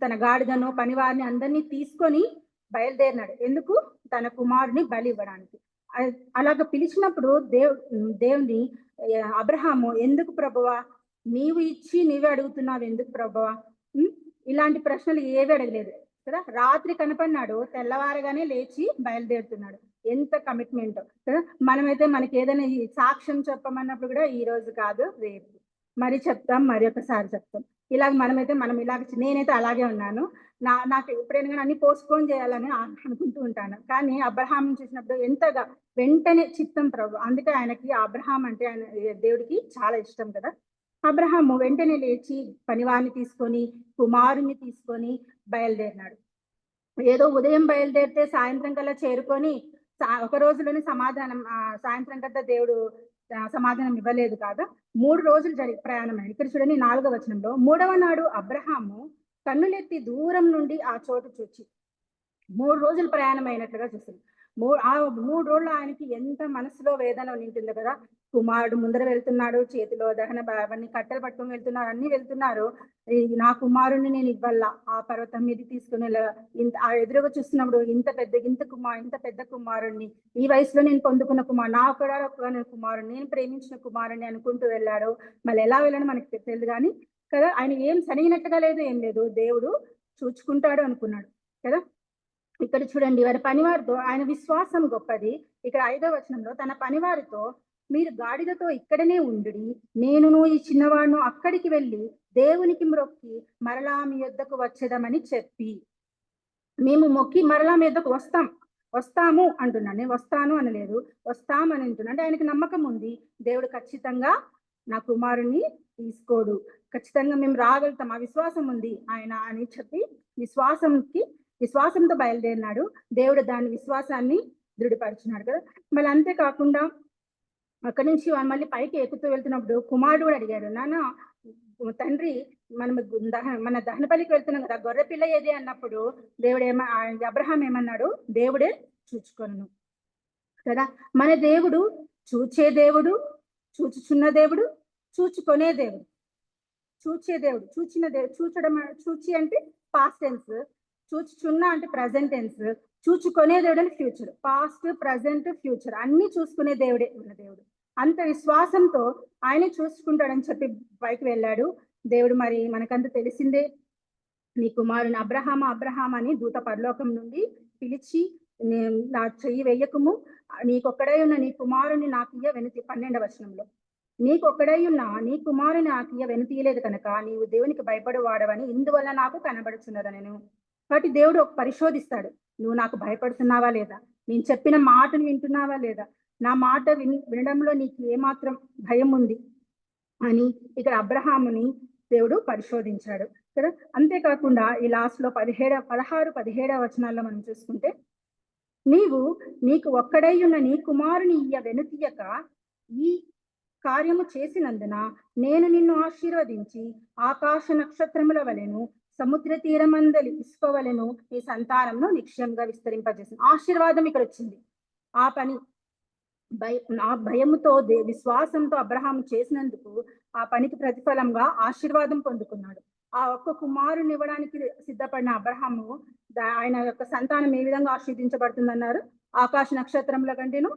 తన గాడిదను పనివారిని అందరినీ తీసుకొని బయలుదేరినాడు. ఎందుకు? తన కుమారుని బలి ఇవ్వడానికి. అలాగ పిలిచినప్పుడు దేవుని అబ్రహాము, ఎందుకు ప్రభువా, నీవు ఇచ్చి నీవే అడుగుతున్నావు ఎందుకు ప్రభువా? ఇలాంటి ప్రశ్నలు ఏవి అడగలేదు కదా. రాత్రి కనపడినాడు, తెల్లవారగానే లేచి బయలుదేరుతున్నాడు. ఎంత కమిట్మెంట్ కదా. మనమైతే మనకి ఏదైనా సాక్ష్యం చెప్పమన్నప్పుడు కూడా ఈ రోజు కాదు రేపు మరి చెప్తాం, మరి ఒకసారి చెప్తాం. నేనైతే అలాగే ఉన్నాను. నాకు ఎప్పుడైనా కానీ అన్ని పోస్ట్పోన్ చేయాలని అనుకుంటూ ఉంటాను. కానీ అబ్రహాం చూసినప్పుడు ఎంతగా వెంటనే చిత్తం ప్రభు. అందుకే ఆయనకి అబ్రహాం అంటే ఆయన దేవుడికి చాలా ఇష్టం కదా. అబ్రహాము వెంటనే లేచి పనివారిని తీసుకొని కుమారుని తీసుకొని బయలుదేరినాడు. ఏదో ఉదయం బయలుదేరితే సాయంత్రం కల్లా చేరుకొని ఒక రోజులోనే సాయంత్రం కదా దేవుడు సమాధానం ఇవ్వలేదు కాదు. 3 రోజులు ప్రయాణం అయింది. ఇక్కడ చూడండి 4వ వచనంలో, 3వ నాడు అబ్రహాము కన్నులెత్తి దూరం నుండి ఆ చోటు చూచి 3 రోజులు ప్రయాణం అయినట్లుగా చూస్తుంది. 3 రోజులు ఆయనకి ఎంత మనసులో వేదన నింటుందో కదా. కుమారుడు ముందర వెళ్తున్నాడు, చేతిలో దహన అవన్నీ కట్టెలు పట్టుకొని వెళ్తున్నారు, అన్ని వెళ్తున్నారు. నా కుమారుడిని నేను ఇవ్వాల, ఆ పర్వతం మీద తీసుకుని ఆ ఎదురుగా చూస్తున్నప్పుడు ఇంత పెద్ద కుమారుడిని ఈ వయసులో నేను పొందుకున్న కుమారుడు, నా కుమారుడు, నేను ప్రేమించిన కుమారుడిని అనుకుంటూ వెళ్ళాడు. మళ్ళీ ఎలా వెళ్ళాడో మనకి తెలియదు కానీ కదా. ఆయన ఏం సనిగినట్టుగా లేదు, ఏం లేదు, దేవుడు చూచుకుంటాడు అనుకున్నాడు కదా. ఇక్కడ చూడండి, వారి పనివారితో ఆయన విశ్వాసం గొప్పది. ఇక్కడ 5వ వచనంలో, తన పనివారితో మీరు గాడిదతో ఇక్కడనే ఉండుడి, నేనును ఈ చిన్నవాడును అక్కడికి వెళ్ళి దేవునికి మొక్కి మరలా మీ యొద్దకు వచ్చేదమని చెప్పి. మేము మొక్కి మరలా మీ యొద్దకు వస్తాము అంటున్నాను. నేను వస్తాను అనలేదు, వస్తామని అంటున్నా. అంటే ఆయనకి నమ్మకం ఉంది, దేవుడు ఖచ్చితంగా నా కుమారుని తీసుకోడు, ఖచ్చితంగా మేము రాగలుగుతాం, ఆ విశ్వాసం ఉంది ఆయన అని చెప్పి విశ్వాసంతో బయలుదేరినాడు. దేవుడు దాని విశ్వాసాన్ని దృఢపరిచినాడు కదా. మళ్ళీ అంతేకాకుండా అక్కడి నుంచి మళ్ళీ పైకి ఎక్కుతూ వెళ్తున్నప్పుడు కుమారుడు కూడా అడిగాడు, నాన్న తండ్రి మన దహన బలికి వెళ్తున్నాం కదా, గొర్రె పిల్ల ఏది అన్నప్పుడు అబ్రహాం ఏమన్నాడు, దేవుడే చూచుకొను కదా. మన దేవుడు చూచే దేవుడు, చూచుచున్న దేవుడు, చూచుకొనే దేవుడు. చూచి అంటే పాస్ట్ టెన్స్, చూచుచున్న అంటే ప్రజెంట్ టెన్స్, చూచుకునే దేవుడు అని ఫ్యూచర్. పాస్ట్, ప్రజెంట్, ఫ్యూచర్ అన్ని చూసుకునే దేవుడే మన దేవుడు. అంత విశ్వాసంతో ఆయన చూసుకుంటాడని చెప్పి పైకి వెళ్ళాడు దేవుడు. మరి మనకంత తెలిసిందే నీ కుమారుని అబ్రహాం అని దూత పరలోకం నుండి పిలిచి, నా చెయ్యి వెయ్యకుము, నీకొక్కడై ఉన్న నీ కుమారుని నాకు ఇయ్య వెనుతి 12వ వచనంలో, నీకొక్కడై ఉన్న నీ కుమారుని నాకు ఇయ్య వెనుతీయలేదు కనుక నీవు దేవునికి భయపడు వాడవని ఇందువల్ల నాకు కనబడుచున్నదనెను. కాబట్టి దేవుడు పరిశోధిస్తాడు, నువ్వు నాకు భయపడుతున్నావా లేదా, నేను చెప్పిన మాటను వింటున్నావా లేదా, నా మాట వినడంలో నీకు ఏమాత్రం భయం ఉంది అని ఇక్కడ అబ్రహాముని దేవుడు పరిశోధించాడు కదా. అంతేకాకుండా ఈ లాస్ట్ లో 16-17 వచనాల్లో మనం చూసుకుంటే, నీకు ఒక్కడై ఉన్న నీ కుమారుని ఇయ్య వెనుతీయక ఈ కార్యము చేసినందున నేను నిన్ను ఆశీర్వదించి ఆకాశ నక్షత్రముల వలెను సముద్ర తీరమందలి ఇసుక వలెను నీ సంతానంను నిక్షయంగా విస్తరింపజేసింది. ఆశీర్వాదం ఇక్కడ వచ్చింది. ఆ పని ఆ భయముతో విశ్వాసంతో అబ్రహాము చేసినందుకు ఆ పనికి ప్రతిఫలంగా ఆశీర్వాదం పొందుకున్నాడు. ఆ ఒక్క కుమారుని ఇవ్వడానికి సిద్ధపడిన అబ్రహాము ఆయన యొక్క సంతానం ఏ విధంగా ఆశీర్వదించబడుతుందన్నారు, ఆకాశ నక్షత్రముల కంటేను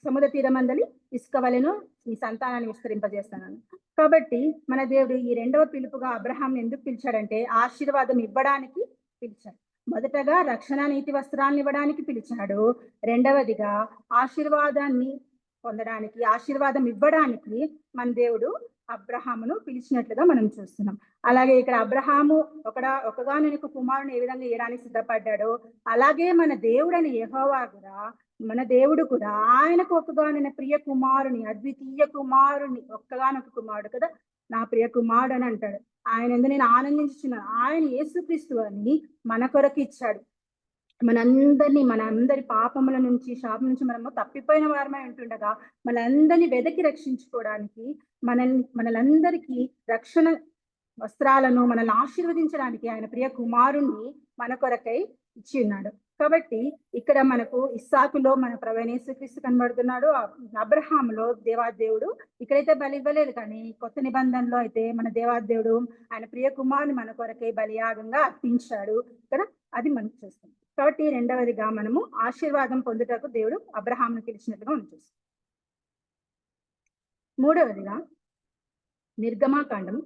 సముద్ర తీరమందలి ఇసుక వలెను ఈ సంతానాన్ని విస్తరింపజేస్తానని. కాబట్టి మన దేవుడు ఈ రెండవ పిలుపుగా అబ్రహాం ఎందుకు పిలిచాడంటే ఆశీర్వాదం ఇవ్వడానికి పిలిచాడు. మొదటగా రక్షణ నీతి వస్త్రాలను ఇవ్వడానికి పిలిచాడు, రెండవదిగా ఆశీర్వాదాన్ని పొందడానికి, ఆశీర్వాదం ఇవ్వడానికి మన దేవుడు అబ్రహామును పిలిచినట్లుగా మనం చూస్తున్నాం. అలాగే ఇక్కడ అబ్రహాము ఒకగానొక కుమారుని ఏ విధంగా ఇవ్వడానికి సిద్ధపడ్డాడో, అలాగే మన దేవుడని యెహోవా కూడా, మన దేవుడు కూడా ఆయనకు ఒకగానైన ప్రియ కుమారుని, అద్వితీయ కుమారుని, ఒక్కగానొక కుమారుడు కదా, నా ప్రియ కుమారుడు అని అంటాడు. ఆయన ఎందుకు నేను ఆనందించున్నాను, ఆయన యేసుక్రీస్తు అని మన కొరకు ఇచ్చాడు. మనందరి పాపముల నుంచి, శాపం నుంచి మనము తప్పిపోయిన వారమై ఉంటుండగా మనందరినీ వెదకి రక్షించుకోవడానికి, మనలందరికీ రక్షణ వస్త్రాలను మనల్ని ఆశీర్వదించడానికి ఆయన ప్రియ కుమారుణ్ణి మన కొరకై ఇచ్చి ఉన్నాడు. కాబట్టి ఇక్కడ మనకు ఇస్సాకులో మన ప్రభువైన యేసుక్రీస్తు కనబడుతున్నాడు, అబ్రహాములో దేవాదేవుడు. ఇక్కడైతే బలి ఇవ్వలేదు, కానీ కొత్త నిబంధనలో అయితే మన దేవాదేవుడు ఆయన ప్రియ కుమారుని మన కొరకై బలియాగంగా అర్పించాడు కదా, అది మనం చూస్తాం. కాబట్టి రెండవదిగా మనము ఆశీర్వాదం పొందుటకు దేవుడు అబ్రహామును పిలిచినట్టుగా మనం చూస్తాం. మూడవదిగా నిర్గమాకాండం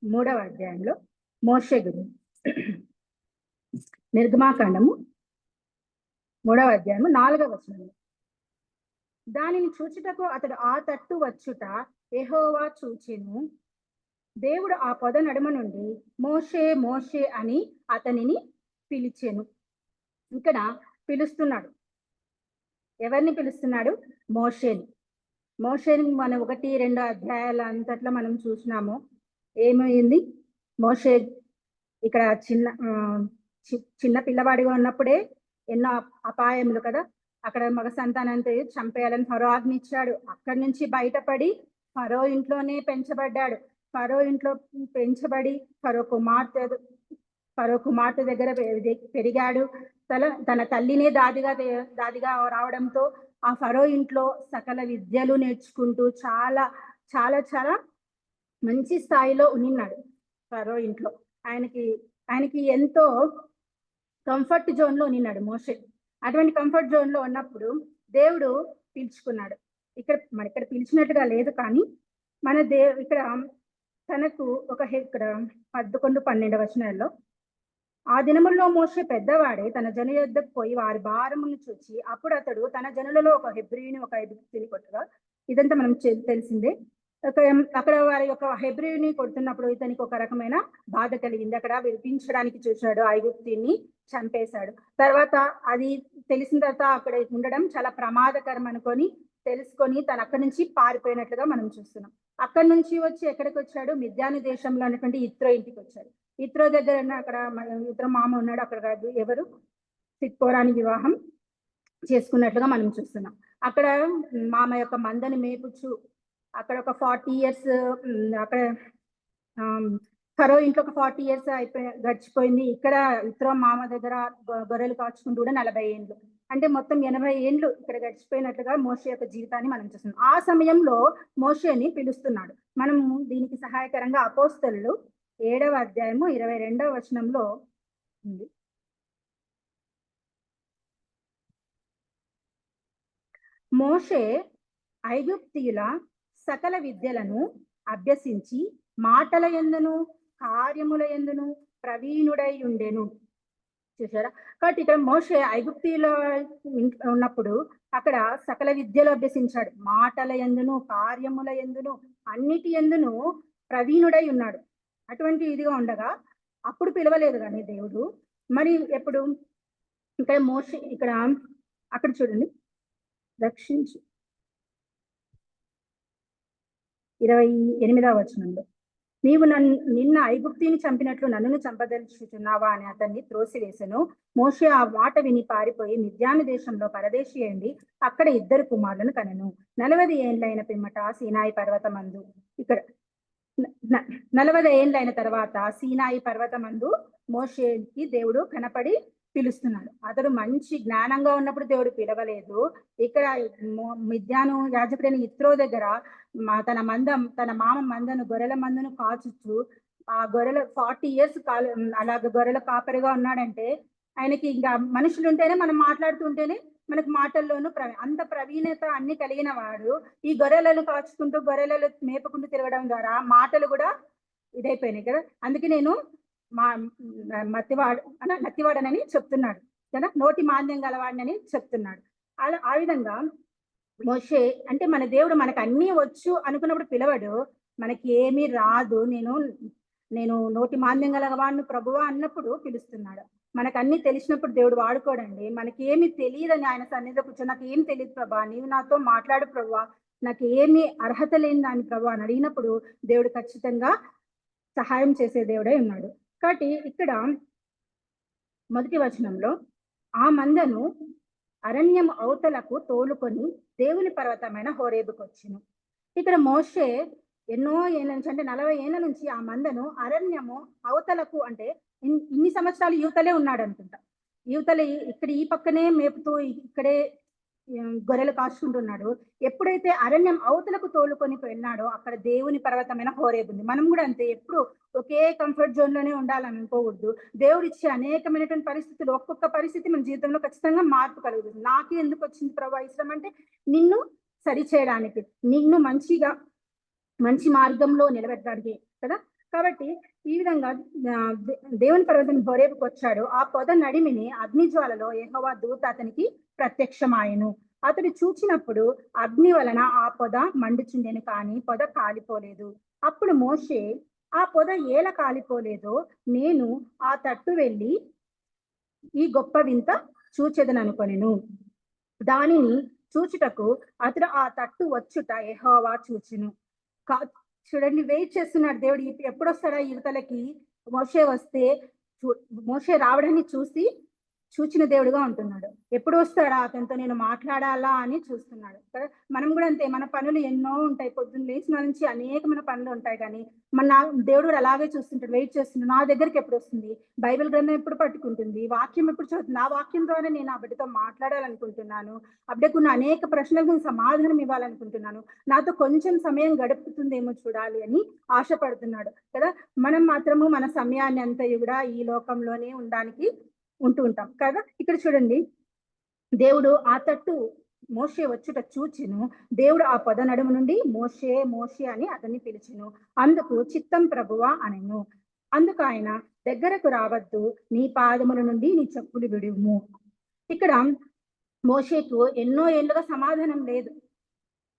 3వ అధ్యాయంలో మోషే గురించి. నిర్గమాకాండము 3వ అధ్యాయము 4వ వచనంలో, దానిని చూచుటకు అతడు ఆ తట్టు వచ్చుట యెహోవా చూచెను, దేవుడు ఆ పొద నడుమ నుండి మోషే మోషే అని అతనిని పిలిచెను. ఇక్కడ పిలుస్తున్నాడు. ఎవరిని పిలుస్తున్నాడు? మోషేని మనం 1-2 అధ్యాయాల అంతట్లో మనం చూసినాము. ఏమైంది? మోషే ఇక్కడ చిన్న పిల్లవాడిగా ఉన్నప్పుడే ఎన్నో అపాయములు కదా, అక్కడ మగ సంతానాన్ని చంపేయాలని ఫరో ఆజ్ఞించాడు. అక్కడి నుంచి బయటపడి ఫరో ఇంట్లోనే పెంచబడ్డాడు. ఫరో ఇంట్లో పెంచబడి ఫరో కుమార్తె దగ్గర పెరిగాడు. తన తల్లినే దాదిగా రావడంతో ఆ ఫరో ఇంట్లో సకల విద్యలు నేర్చుకుంటూ చాలా చాలా చాలా మంచి స్థాయిలో ఉన్నాడు ఫరో ఇంట్లో. ఆయనకి ఎంతో కంఫర్ట్ జోన్ లో ఉన్నాడు మోషే. అటువంటి కంఫర్ట్ జోన్ లో ఉన్నప్పుడు దేవుడు పిలుచుకున్నాడు. ఇక్కడ పిలిచినట్టుగా లేదు, కానీ ఇక్కడ తనకు ఇక్కడ 11-12 వచనాల్లో, ఆ దినముల్లో మోషే పెద్దవాడే తన జనుల యొద్దకు పోయి వారి భారమును చూచి, అప్పుడు అతడు తన జనులలో ఒక హెబ్రీయుని ఒక ఐగుప్తీయుని కొట్టగా, ఇదంతా మనం తెలిసిందే. అక్కడ వారి యొక్క హెబ్రీయుని కొడుతున్నప్పుడు ఇతనికి ఒక రకమైన బాధ కలిగింది. అక్కడ విడిపించడానికి చూశాడు, ఐగుప్తీయుని చంపేశాడు. తర్వాత అది తెలిసిన తర్వాత అక్కడ ఉండడం చాలా ప్రమాదకరం అనుకొని తెలుసుకొని తను అక్కడి నుంచి పారిపోయినట్లుగా మనం చూస్తున్నాం. అక్కడి నుంచి వచ్చి ఎక్కడికి వచ్చాడు? మిద్యాను దేశంలో ఉన్నటువంటి ఇత్రో ఇంటికి వచ్చాడు. ఇత్రో దగ్గర అక్కడ ఇత్రో మామ ఉన్నాడు. అక్కడ ఎవరు సిప్పోరాని వివాహం చేసుకున్నట్లుగా మనం చూస్తున్నాం. అక్కడ మామ యొక్క మందని మేపుచ్చు అక్కడ ఒక 40 years అక్కడ ఫరో ఇంట్లో ఒక 40 years గడిచిపోయింది. ఇక్కడ ఇత్రో మామ దగ్గర గొర్రెలు కాచుకుంటూ కూడా 40 ఏళ్ళు, అంటే మొత్తం 80 ఏళ్ళు ఇక్కడ గడిచిపోయినట్లుగా మోషే యొక్క జీవితాన్ని మనం చూస్తున్నాం. ఆ సమయంలో మోషేని పిలుస్తున్నాడు. మనము దీనికి సహాయకరంగా అపోస్తలులు 7వ అధ్యాయము 22వ వచనంలో ఉంది. మోషే ఐగుప్తీయుల సకల విద్యలను అభ్యసించి మాటల యందును కార్యముల యందును ప్రవీణుడై ఉండెను. చూసారా? కాబట్టి ఇక్కడ మోషే ఐగుప్తిలో ఉన్నప్పుడు అక్కడ సకల విద్యలు అభ్యసించాడు. మాటల యందును కార్యముల యందును అన్నిటి యందును ప్రవీణుడై ఉన్నాడు. అటువంటి ఇదిగా ఉండగా అప్పుడు పిలవలేదు కానీ దేవుడు, మరి ఎప్పుడు ఇక్కడ మోషే ఇక్కడ అక్కడ చూడండి, రక్షించు 28వ వచనంలో, నీవు నిన్న ఐగుప్తిని చంపినట్లు నన్ను చంపదలుచుచున్నావా అని అతన్ని త్రోసివేసెను. మోషే ఆ మాట విని పారిపోయి మిద్యాను దేశంలో పరదేశి అయ్యింది. అక్కడ 2 కుమారులను కనెను. 40 ఏండ్లైన పిమ్మట సీనాయి పర్వతమందు, ఇక్కడ 40 ఏండ్లైన తర్వాత సీనాయి పర్వతమందు మోషేకి దేవుడు కనపడి పిలుస్తున్నాడు. అతడు మంచి జ్ఞానంగా ఉన్నప్పుడు దేవుడు పిలవలేదు. ఇక్కడ మిద్యాను యాజకుడైన ఇత్రో దగ్గర తన మామ మందను, గొర్రెల మందను కాచుచు ఆ గొర్రెల 40 years అలాగ గొర్రెల కాపరిగా ఉన్నాడంటే ఆయనకి ఇంకా మనుషులు ఉంటేనే మనం మాట్లాడుతుంటేనే మనకు మాటల్లోనూ అంత ప్రవీణత అన్ని కలిగిన వాడు ఈ గొర్రెలను కాచుకుంటూ గొర్రెలను మేపుకుంటూ తిరగడం ద్వారా మాటలు కూడా ఇదైపోయినాయి కదా. అందుకే నేను నత్తివాడనని చెప్తున్నాడు కదా, నోటి మాంద్యం గలవాడినని చెప్తున్నాడు. ఆ విధంగా మోషే అంటే మన దేవుడు మనకు అన్నీ వచ్చు అనుకున్నప్పుడు పిలవడు. మనకి ఏమీ రాదు, నేను నోటి మాంద్యం గలవాడిని ప్రభువా అన్నప్పుడు పిలుస్తున్నాడు. మనకు అన్ని తెలిసినప్పుడు దేవుడు వాడుకోడండి. మనకి ఏమి తెలియదని ఆయన సన్నిధిలో కూర్చొని నాకు ఏం తెలియదు ప్రభా, నీవు నాతో మాట్లాడు ప్రభువా, నాకు ఏమి అర్హత లేని దాని ప్రభా అని అడిగినప్పుడు దేవుడు ఖచ్చితంగా సహాయం చేసే దేవుడే ఉన్నాడు. కాబట్టి ఇక్కడ 1వ వచనంలో ఆ మందను అరణ్యం అవతలకు తోలుకొని దేవుని పర్వతమైన హోరేబుకు వచ్చెను. ఇక్కడ మోషే ఎన్నో ఏళ్ళ నుంచి అంటే 40 ఏళ్ళ నుంచి ఆ మందను అరణ్యము అవతలకు అంటే ఇన్ని సంవత్సరాలు యువతలే ఉన్నాడు అనుకుంటా. యువతలే ఇక్కడ ఈ పక్కనే మేపుతూ ఇక్కడే గొర్రెలు కాచుకుంటున్నాడు. ఎప్పుడైతే అరణ్యం అవతలకు తోలుకొని వెళ్ళాడో అక్కడ దేవుని పర్వతమైన హోరేబు ఉంది. మనం కూడా అంతే, ఎప్పుడు ఒకే కంఫర్ట్ జోన్ లోనే ఉండాలని అనుకోకూడదు. దేవుడు ఇచ్చే అనేకమైనటువంటి పరిస్థితులు, ఒక్కొక్క పరిస్థితి మన జీవితంలో ఖచ్చితంగా మార్పు కలుగుతుంది. నాకే ఎందుకు వచ్చింది ప్రభా ఇష్టం అంటే నిన్ను సరిచేయడానికి, నిన్ను మంచి మార్గంలో నిలబెట్టడానికి కదా. కాబట్టి ఈ విధంగా దేవుని పర్వతం హోరేబుకు వచ్చాడు. ఆ పొద నడిమిని అగ్నిజ్వాలలో యెహోవా దూత అతనికి ప్రత్యక్షమాయెను. అతడు చూచినప్పుడు అగ్ని వలన ఆ పొద మండుచుండెను, కానీ పొద కాలిపోలేదు. అప్పుడు మోషే ఆ పొద ఏల కాలిపోలేదో నేను ఆ తట్టు వెళ్ళి ఈ గొప్ప వింత చూచెదననుకొనెను. దానిని చూచుటకు అతడు ఆ తట్టు వచ్చుట యెహోవా చూచెను. చూడండి, వెయిట్ చేస్తున్నాడు దేవుడు, ఎప్పుడు వస్తాడా యువతలకి. మోషే రావడాన్ని చూచిన దేవుడుగా ఉంటున్నాడు. ఎప్పుడు వస్తాడా అతనితో నేను మాట్లాడాలా అని చూస్తున్నాడు. మనం కూడా అంతే, మన పనులు ఎన్నో ఉంటాయి, పొద్దున్న లేచిన నుంచి అనేకమైన పనులు ఉంటాయి, కానీ దేవుడు కూడా అలాగే చూస్తుంటాడు, వెయిట్ చేస్తున్నాడు. నా దగ్గరికి ఎప్పుడు వస్తుంది, బైబిల్ గ్రంథం ఎప్పుడు పట్టుకుంటుంది, వాక్యం ఎప్పుడు చదువుతుంది, ఆ వాక్యం ద్వారా నేను ఆ బిడ్డతో మాట్లాడాలనుకుంటున్నాను, అప్పుడేకున్న అనేక ప్రశ్నలకు సమాధానం ఇవ్వాలనుకుంటున్నాను, నాతో కొంచెం సమయం గడుపుతుందేమో చూడాలి అని ఆశపడుతున్నాడు కదా. మనం మాత్రము మన సమయాన్ని అంతా కూడా ఈ లోకంలోనే ఉంటూ ఉంటాం కదా. ఇక్కడ చూడండి, దేవుడు ఆ తట్టు మోషే వచ్చుట చూచెను. దేవుడు ఆ పొద నడుము నుండి మోషే మోషే అని అతన్ని పిలిచెను. అందుకు చిత్తం ప్రభువా అనెను. అందుకు ఆయన దగ్గరకు రావద్దు, నీ పాదముల నుండి నీ చెప్పులు విడుము. ఇక్కడ మోషేకు ఎన్నో ఏళ్ళుగా సమాధానం లేదు.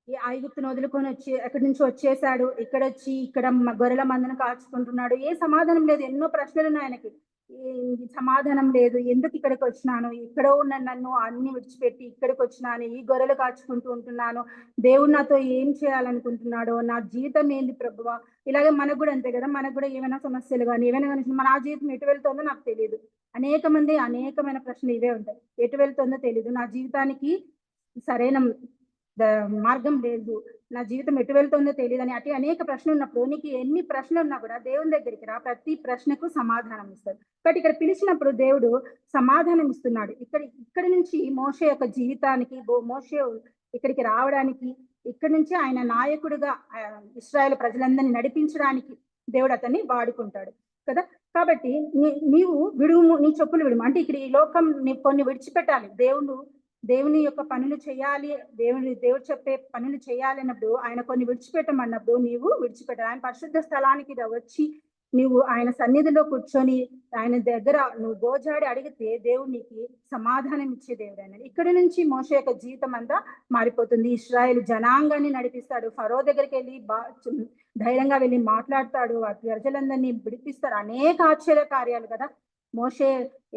ఈ ఐగుప్తును వదులుకొని ఎక్కడి నుంచి వచ్చేసాడు, ఇక్కడ గొర్రెల మందను కాచుకుంటున్నాడు, ఏ సమాధానం లేదు. ఎన్నో ప్రశ్నలు ఉన్నాయి ఆయనకి, సమాధానం లేదు. ఎందుకు ఇక్కడికి వచ్చినాను, ఇక్కడ ఉన్న నన్ను అన్ని విడిచిపెట్టి ఇక్కడికి వచ్చినాను, ఈ గొర్రెలు కాచుకుంటూ ఉంటున్నాను, దేవుడు నాతో ఏం చేయాలనుకుంటున్నాడో, నా జీవితం ఏంది ప్రభువా. ఇలాగే మనకు కూడా అంతే కదా, మనకు కూడా ఏమైనా సమస్యలు కానీ ఏమైనా నా జీవితం ఎటు వెళ్తుందో నాకు తెలియదు. అనేకమైన ప్రశ్నలు ఇవే ఉంటాయి, ఎటు వెళ్తుందో తెలియదు, నా జీవితానికి సరైన మార్గం లేదు, నా జీవితం ఎటు వెళ్తుందో తెలియదు అని అనేక ప్రశ్నలు ఉన్నప్పుడు, నీకు ఎన్ని ప్రశ్నలు ఉన్నా కూడా దేవుని దగ్గరికి రా, ప్రతి ప్రశ్నకు సమాధానం ఇస్తాడు. కాబట్టి ఇక్కడ పిలిచినప్పుడు దేవుడు సమాధానం ఇస్తున్నాడు. ఇక్కడి నుంచి మోషే యొక్క జీవితానికి, మోషే ఇక్కడికి రావడానికి, ఇక్కడి నుంచి ఆయన నాయకుడిగా ఇశ్రాయేలు ప్రజలందరినీ నడిపించడానికి దేవుడు అతన్ని వాడుకుంటాడు కదా. కాబట్టి నీవు విడుము, నీ చెప్పులు విడుము అంటే ఇక్కడ ఈ లోకం కొన్ని విడిచిపెట్టాలి. దేవుడు దేవుని యొక్క పనులు చేయాలి, దేవుడు చెప్పే పనులు చేయాలి అన్నప్పుడు, ఆయన కొన్ని విడిచిపెట్టమన్నప్పుడు నీవు విడిచిపెట్టాలి. ఆయన పరిశుద్ధ స్థలానికి వచ్చి నువ్వు ఆయన సన్నిధిలో కూర్చొని ఆయన దగ్గర నువ్వు గోజాడి అడిగితే దేవుడు నీకు సమాధానం ఇచ్చే దేవుడు అన్నాడు. ఇక్కడి నుంచి మోషే యొక్క జీవితం అంతా మారిపోతుంది. ఇశ్రాయేలు జనాంగాన్ని నడిపిస్తాడు. ఫరో దగ్గరికి వెళ్ళి ధైర్యంగా వెళ్ళి మాట్లాడతాడు. ఆ ప్రజలందరినీ విడిపిస్తాడు. అనేక ఆశ్చర్య కార్యాలు కదా. మోషే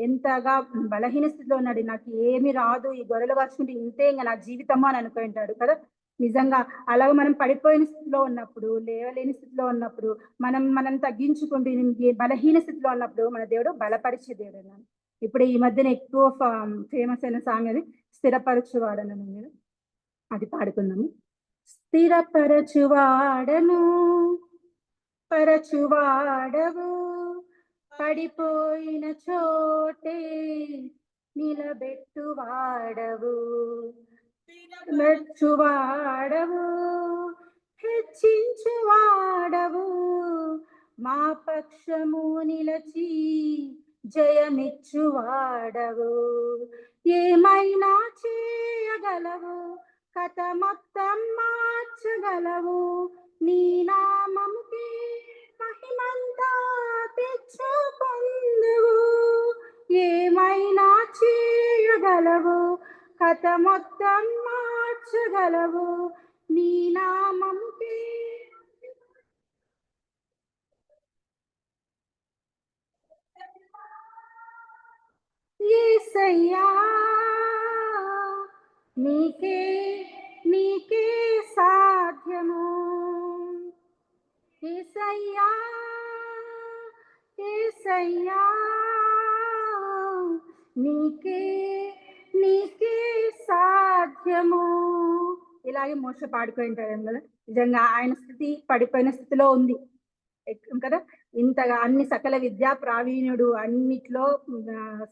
ఎంతగా బలహీన స్థితిలో ఉన్నాడు. నాకు ఏమి రాదు, ఈ గొర్రెలు కాచుకుంటే ఇంతే ఇంకా నా జీవితమా అని అనుకుంటాడు కదా. నిజంగా అలాగే మనం పడిపోయిన స్థితిలో ఉన్నప్పుడు, లేవలేని స్థితిలో ఉన్నప్పుడు, మనం తగ్గించుకుంటూ బలహీన స్థితిలో ఉన్నప్పుడు మన దేవుడు బలపరిచే దేవుడు అన్నాను. ఇప్పుడు ఈ మధ్యన ఎక్కువ ఫేమస్ అయిన సాంగ్ అది స్థిరపరచువాడను. నేను అది పాడుకుందాము. స్థిరపరచువాడను పరచువాడవు, పడిపోయిన చోటే నిలబెట్టువాడవు, మెచ్చువాడవు, హెచ్చించువాడవు, మా పక్షము నిలచి జయమిచ్చువాడవు. ఏమైనా చేయగలవు, కథ మొత్తం మార్చగలవు, నీ నామముకి మహిమంతా తెచ్చుకొందువు. ఏమైనా చేయగలవు, కథ మొత్తం మార్చగలవు, నీ నామముకి యేసయ్యా నీకే నీకే సాధ్యము. యేసయ్యా యేసయ్యా నీకే నీకే సాధ్యము. ఇలాగే మోషే పాడుకుంటాడు కదా. నిజంగా ఆయన స్థితి పడిపోయిన స్థితిలో ఉంది కదా. ఇంతగా అన్ని సకల విద్యా ప్రావీణ్యుడు, అన్నిట్లో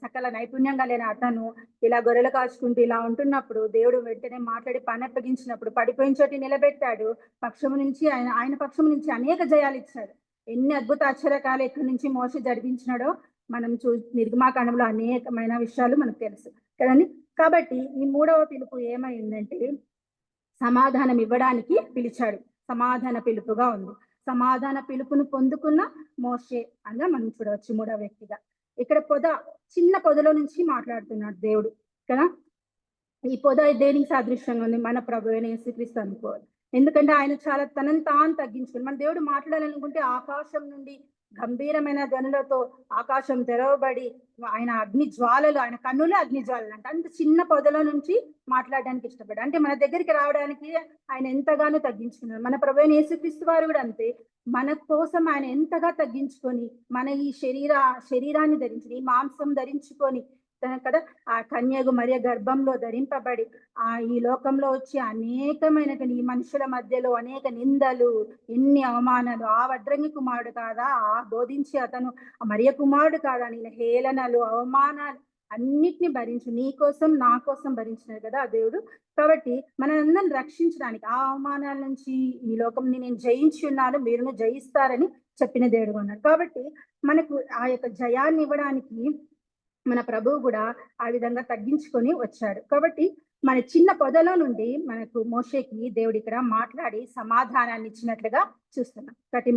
సకల నైపుణ్యంగా లేని అతను ఇలా గొర్రెలు కాచుకుంటూ ఇలా ఉంటున్నప్పుడు దేవుడు వెంటనే మాట్లాడి పని అప్పగించినప్పుడు పడిపోయిన చోటి నిలబెట్టాడు. పక్షము నుంచి ఆయన పక్షము నుంచి అనేక జయాలు ఇచ్చాడు. ఎన్ని అద్భుత ఆశ్చర్యకాలు ఎక్కడి నుంచి మోషే జరిపించినాడో మనం నిర్గమాకాండంలో అనేకమైన విషయాలు మనకు తెలుసు కదండి. కాబట్టి ఈ 3వ పిలుపు ఏమైందంటే సమాధానం ఇవ్వడానికి పిలిచాడు. సమాధాన పిలుపుగా ఉంది. సమాధాన పిలుపును పొందుకున్న మోషే అని మనం చూడవచ్చు 3వ వ్యక్తిగా. ఇక్కడ చిన్న పొదలో నుంచి మాట్లాడుతున్నాడు దేవుడు కదా. ఈ పొద దేనికి సాదృశ్యంగా ఉంది? మన ప్రభు అయిన యేసుక్రీస్తు అనుకోవాలి. ఎందుకంటే ఆయన చాలా తనని తాను తగ్గించుకుని, మన దేవుడు మాట్లాడాలనుకుంటే ఆకాశం నుండి గంభీరమైన ధ్వనులతో ఆకాశం తెరవబడి ఆయన అగ్ని జ్వాలలు, ఆయన కన్నులే అగ్ని జ్వాలలు అంటే అంత చిన్న పొదలో నుంచి మాట్లాడడానికి ఇష్టపడ్డాడు. అంటే మన దగ్గరికి రావడానికి ఆయన ఎంతగానో తగ్గించుకున్నాడు. మన ప్రభు అయిన యేసుక్రీస్తు వారు కూడా అంతే. మన కోసం ఆయన ఎంతగా తగ్గించుకొని మన ఈ శరీరాన్ని ధరించి ఈ మాంసం ధరించుకొని కదా ఆ కన్యగు మరియ గర్భంలో ధరింపబడి ఈ లోకంలో వచ్చి అనేకమైనటువంటి ఈ మనుషుల మధ్యలో అనేక నిందలు, ఎన్ని అవమానాలు, ఆ వడ్రంగి కుమారుడు కాదా, ఆ బోధించి అతను మరియ కుమారుడు కాదా, నేను హేళనలు, అవమానాలు అన్నిటిని భరించు, నీ కోసం నా కోసం భరించినాడు కదా ఆ దేవుడు. కాబట్టి మనందరిని రక్షించడానికి ఆ అవమానాల నుంచి ఈ లోకంని నేను జయించి ఉన్నాను, మీరును జయిస్తారని చెప్పిన దేవుడు ఉన్నాడు. కాబట్టి మనకు ఆ యొక్క జయాన్ని ఇవ్వడానికి మన ప్రభువు కూడా ఆ విధంగా తగ్గించుకొని వచ్చాడు. కాబట్టి మన చిన్న పొదలో నుండి మనకు మోషేకి దేవుడు ఇక్కడ మాట్లాడి సమాధానాన్ని ఇచ్చినట్లుగా చూస్తున్నాం. కాబట్టి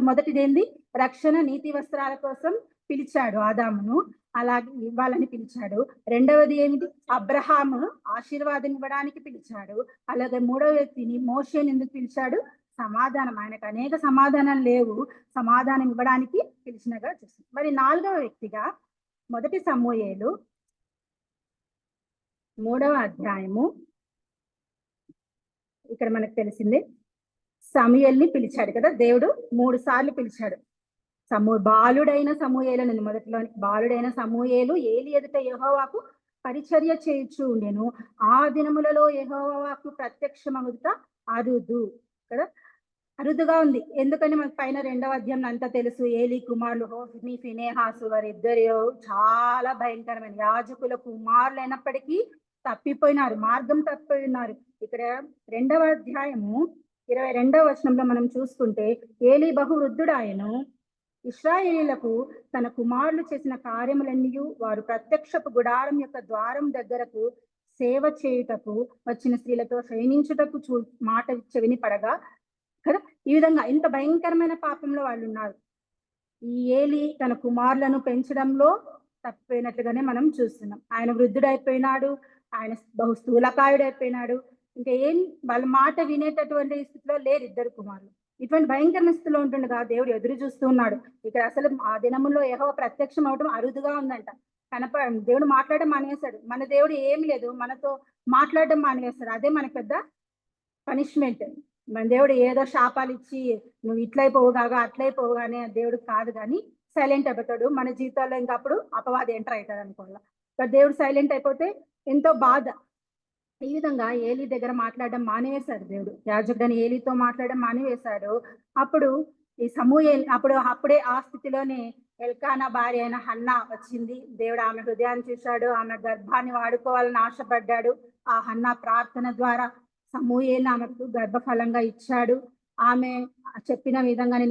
మొదటిదేంది? రక్షణ నీతి వస్త్రాల కోసం పిలిచాడు ఆదామును, అలాగే ఇవ్వాలని పిలిచాడు. రెండవది ఏమిటి? అబ్రహాము ఆశీర్వాదం ఇవ్వడానికి పిలిచాడు. అలాగే 3వ వ్యక్తిని మోషేని ఎందుకు పిలిచాడు? సమాధానం, ఆయనకు అనేక సమాధానాలు లేవు, సమాధానం ఇవ్వడానికి పిలిచినగా చూస్తాం. మరి 4వ వ్యక్తిగా 1 సమూయేలు 3వ అధ్యాయము. ఇక్కడ మనకు తెలిసిందే సమూయేలుని పిలిచాడు కదా దేవుడు. 3 సార్లు పిలిచాడు. బాలుడైన సమూయేలు, నేను మొదటిలోని బాలుడైన సమూయేలు ఏలి ఎదుట యెహోవాకు పరిచర్య చేయుచు ఉండెను. ఆ దినములలో యెహోవాకు ప్రత్యక్షమగుట అరుదు కదా. అరుదుగా ఉంది. ఎందుకంటే మనకు పైన 2వ అధ్యాయం అంతా తెలుసు. ఏలి కుమారులు హోఫ్ని, ఫినేహాసు వారిద్దరు చాలా భయంకరమైన యాజకుల కుమారులు అయినప్పటికీ తప్పిపోయినారు, మార్గం తప్పిపోయినారు. ఇక్కడ 2వ అధ్యాయము 22వ వచనంలో మనం చూసుకుంటే ఏలి బహు వృద్ధుడాయను, ఇశ్రాయేలీలకు తన కుమారులు చేసిన కార్యములన్నీ వారు ప్రత్యక్షపు గుడారం యొక్క ద్వారం దగ్గరకు సేవ చేయుటకు వచ్చిన స్త్రీలతో శయనించుటకు మాట చెవిని పడగా కదా. ఈ విధంగా ఇంత భయంకరమైన పాపంలో వాళ్ళు ఉన్నారు. ఈ ఏలి తన కుమారులను పెంచడంలో తప్పిపోయినట్లుగానే మనం చూస్తున్నాం. ఆయన వృద్ధుడైపోయినాడు, ఆయన బహు స్థూలకాయుడైపోయినాడు. ఇంకా ఏం వాళ్ళ మాట వినేటటువంటి స్థితిలో లేరు ఇద్దరు కుమారులు. ఇటువంటి భయంకరమైన స్థితిలో ఉంటుండగా దేవుడు ఎదురు చూస్తూ ఉన్నాడు. ఇక్కడ అసలు ఆ దినములో యెహోవా ప్రత్యక్షం అవడం అరుదుగా ఉందంట. దేవుడు మాట్లాడడం మానేశాడు. మన దేవుడు ఏమి లేదు, మనతో మాట్లాడడం మానేస్తాడు. అదే మనకు పెద్ద పనిష్మెంట్. మన దేవుడు ఏదో శాపాలు ఇచ్చి నువ్వు ఇట్లయిపోవుగాగా అట్లయిపోవుగానే దేవుడు కాదు, కానీ సైలెంట్ అయిపోతాడు. మన జీవితాల్లో ఇంకా అప్పుడు అపవాది ఎంటర్ అవుతాడు అనుకోవాలి. దేవుడు సైలెంట్ అయిపోతే ఎంతో బాధ. ఈ విధంగా ఏలి దగ్గర మాట్లాడడం మానివేశాడు దేవుడు. యాజకుడని ఏలితో మాట్లాడడం మానివేశాడు. అప్పుడు ఈ అప్పుడే ఆ స్థితిలోనే ఎల్కానా భార్య అయిన హన్నా వచ్చింది. దేవుడు ఆమె హృదయాన్ని చూశాడు, ఆమె గర్భాన్ని వాడుకోవాలని ఆశపడ్డాడు. ఆ హన్నా ప్రార్థన ద్వారా సమూయేలు ఆమెకు గర్భఫలంగా ఇచ్చాడు. ఆమె చెప్పిన విధంగానే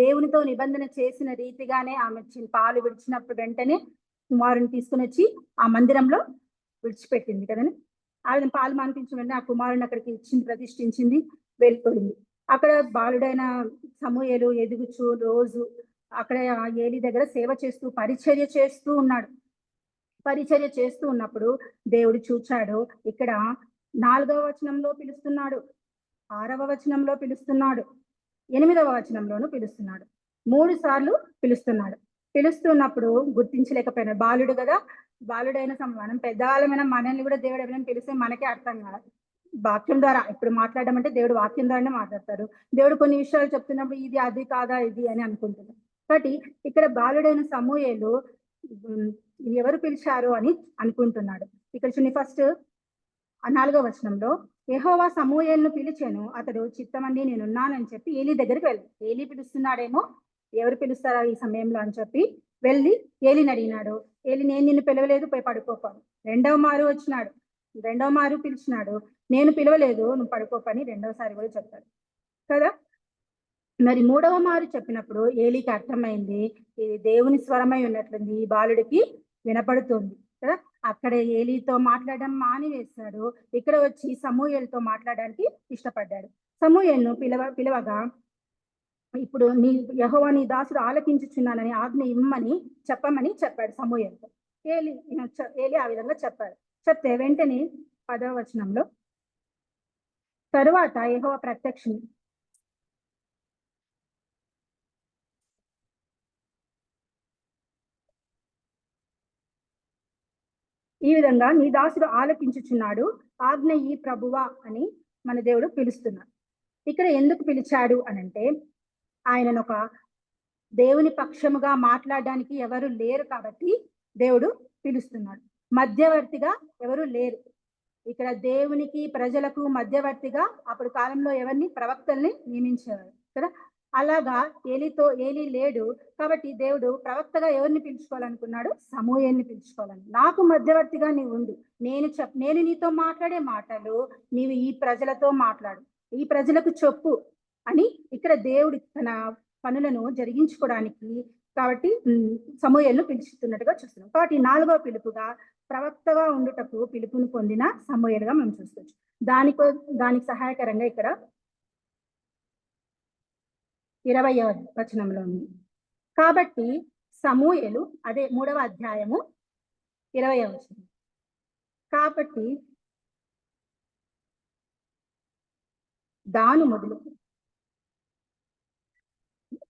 దేవునితో నిబంధన చేసిన రీతిగానే ఆమె పాలు విడిచినప్పుడు వెంటనే కుమారుని తీసుకుని వచ్చి ఆ మందిరంలో విడిచిపెట్టింది కదండి. ఆ విధంగా పాలు మానిపించిన వెంటనే ఆ కుమారుని అక్కడికి ఇచ్చింది, ప్రతిష్ఠించింది, వెళ్ళిపోయింది. అక్కడ బాలుడైన సమూయేలు ఎదుగుచు రోజు అక్కడ ఏలి దగ్గర సేవ చేస్తూ పరిచర్య చేస్తూ ఉన్నాడు. పరిచర్య చేస్తూ ఉన్నప్పుడు దేవుడు చూచాడు. ఇక్కడ 4వ వచనంలో పిలుస్తున్నాడు, 6వ వచనంలో పిలుస్తున్నాడు, 8వ వచనంలోనూ పిలుస్తున్నాడు. 3 సార్లు పిలుస్తున్నాడు. పిలుస్తున్నప్పుడు గుర్తించలేకపోయినాడు. బాలుడు కదా, బాలుడైన మనం పెద్దవాళ్ళమైన మనల్ని కూడా దేవుడు ఎవరైనా పిలిస్తే మనకే అర్థం కాదు. వాక్యం ద్వారా ఇప్పుడు మాట్లాడడం అంటే దేవుడు వాక్యం ద్వారానే మాట్లాడతారు. దేవుడు కొన్ని విషయాలు చెప్తున్నప్పుడు ఇది అది కాదా ఇది అని అనుకుంటున్నాడు. కాబట్టి ఇక్కడ బాలుడైన సమూయేలు ఎవరు పిలిచారు అని అనుకుంటున్నాడు. ఇక్కడ చూడండి, ఫస్ట్ 4వ వచనంలో యెహోవా సమూయేలును పిలిచాను, అతడు చిత్తమండి నేనున్నానని చెప్పి ఏలి దగ్గరికి వెళ్ళి, ఏలి పిలుస్తున్నాడేమో ఎవరు పిలుస్తారా ఈ సమయంలో అని చెప్పి వెళ్ళి ఏలిని అడిగినాడు. ఏలి నేను నిన్ను పిలవలేదు, పోయి పడుకోపని. 2వ మారు వచ్చినాడు, 2వ మారు పిలిచినాడు, నేను పిలవలేదు నువ్వు పడుకోపని 2వసారి కూడా చెప్పాడు కదా. మరి 3వ మారు చెప్పినప్పుడు ఏలికి అర్థమైంది, ఇది దేవుని స్వరమై ఉన్నట్లుంది, ఈ బాలుడికి వినపడుతుంది కదా. అక్కడ ఏలితో మాట్లాడడం మానివేశాడు. ఇక్కడ వచ్చి సమూయేలుతో మాట్లాడడానికి ఇష్టపడ్డాడు. సమూయేలును పిలవగా ఇప్పుడు యెహోవా నీ దాసుడు ఆలకించుచున్నానని ఆజ్ఞ ఇమ్మని చెప్పమని చెప్పాడు సమూయేలుతో. ఏలి ఆ విధంగా చెప్పాడు. చెప్తే వెంటనే 10వ వచనంలో తరువాత యెహోవా ప్రత్యక్షం ఈ విధంగా నీ దాసుడు ఆలకించుచున్నాడు, ఆజ్ఞ ఈ ప్రభువా అని మన దేవుడు పిలుస్తున్నాడు. ఇక్కడ ఎందుకు పిలిచాడు అనంటే ఆయనను ఒక దేవుని పక్షముగా మాట్లాడడానికి ఎవరు లేరు కాబట్టి దేవుడు పిలుస్తున్నాడు. మధ్యవర్తిగా ఎవరు లేరు. ఇక్కడ దేవునికి ప్రజలకు మధ్యవర్తిగా అప్పుడు కాలంలో ఎవరిని ప్రవక్తల్ని నియమించేవారు కదా. అలాగా ఏలి లేడు కాబట్టి దేవుడు ప్రవక్తగా ఎవరిని పిలుచుకోవాలనుకున్నాడు, సమూయేలుని పిలుచుకోవాలని. నాకు మధ్యవర్తిగా నీవు ఉండు, నేను నీతో మాట్లాడే మాటలు నీవు ఈ ప్రజలతో మాట్లాడు, ఈ ప్రజలకు చెప్పు అని ఇక్కడ దేవుడు తన పనులను జరిగించుకోవడానికి కాబట్టి సమూయేలును పిలుచుతున్నట్టుగా చూస్తున్నాం. కాబట్టి 4వ పిలుపుగా ప్రవక్తగా ఉండుటకు పిలుపును పొందిన సమూయేలుగా మనం చూసుకోవచ్చు. దానికి సహాయకరంగా ఇక్కడ 20వ వచనంలో ఉంది. కాబట్టి సమూయేలు, అదే 3వ అధ్యాయము 20వ వచనం. కాబట్టి దాని మొదలు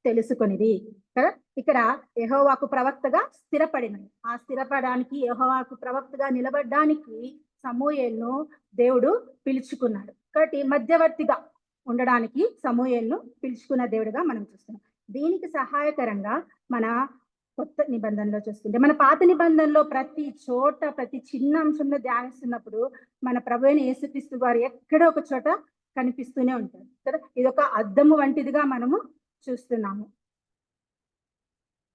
తెలుసుకొనిది కదా. ఇక్కడ యెహోవాకు ప్రవక్తగా స్థిరపడినది. ఆ స్థిరపడడానికి యెహోవాకు ప్రవక్తగా నిలబడడానికి సమూయేలును దేవుడు పిలుచుకున్నాడు. కాబట్టి మధ్యవర్తిగా ఉండడానికి సమూయేలును పిలుచుకున్న దేవుడిగా మనం చూస్తున్నాం. దీనికి సహాయకరంగా మన కొత్త నిబంధనలో చూస్తుంటే, మన పాత నిబంధనలో ప్రతి చోట ప్రతి చిన్న అంశంలో ధ్యానిస్తున్నప్పుడు మన ప్రభు అయిన యేసుక్రీస్తు వారు ఎక్కడో ఒక చోట కనిపిస్తూనే ఉంటారు కదా. ఇది ఒక అద్దము వంటిదిగా మనము చూస్తున్నాము.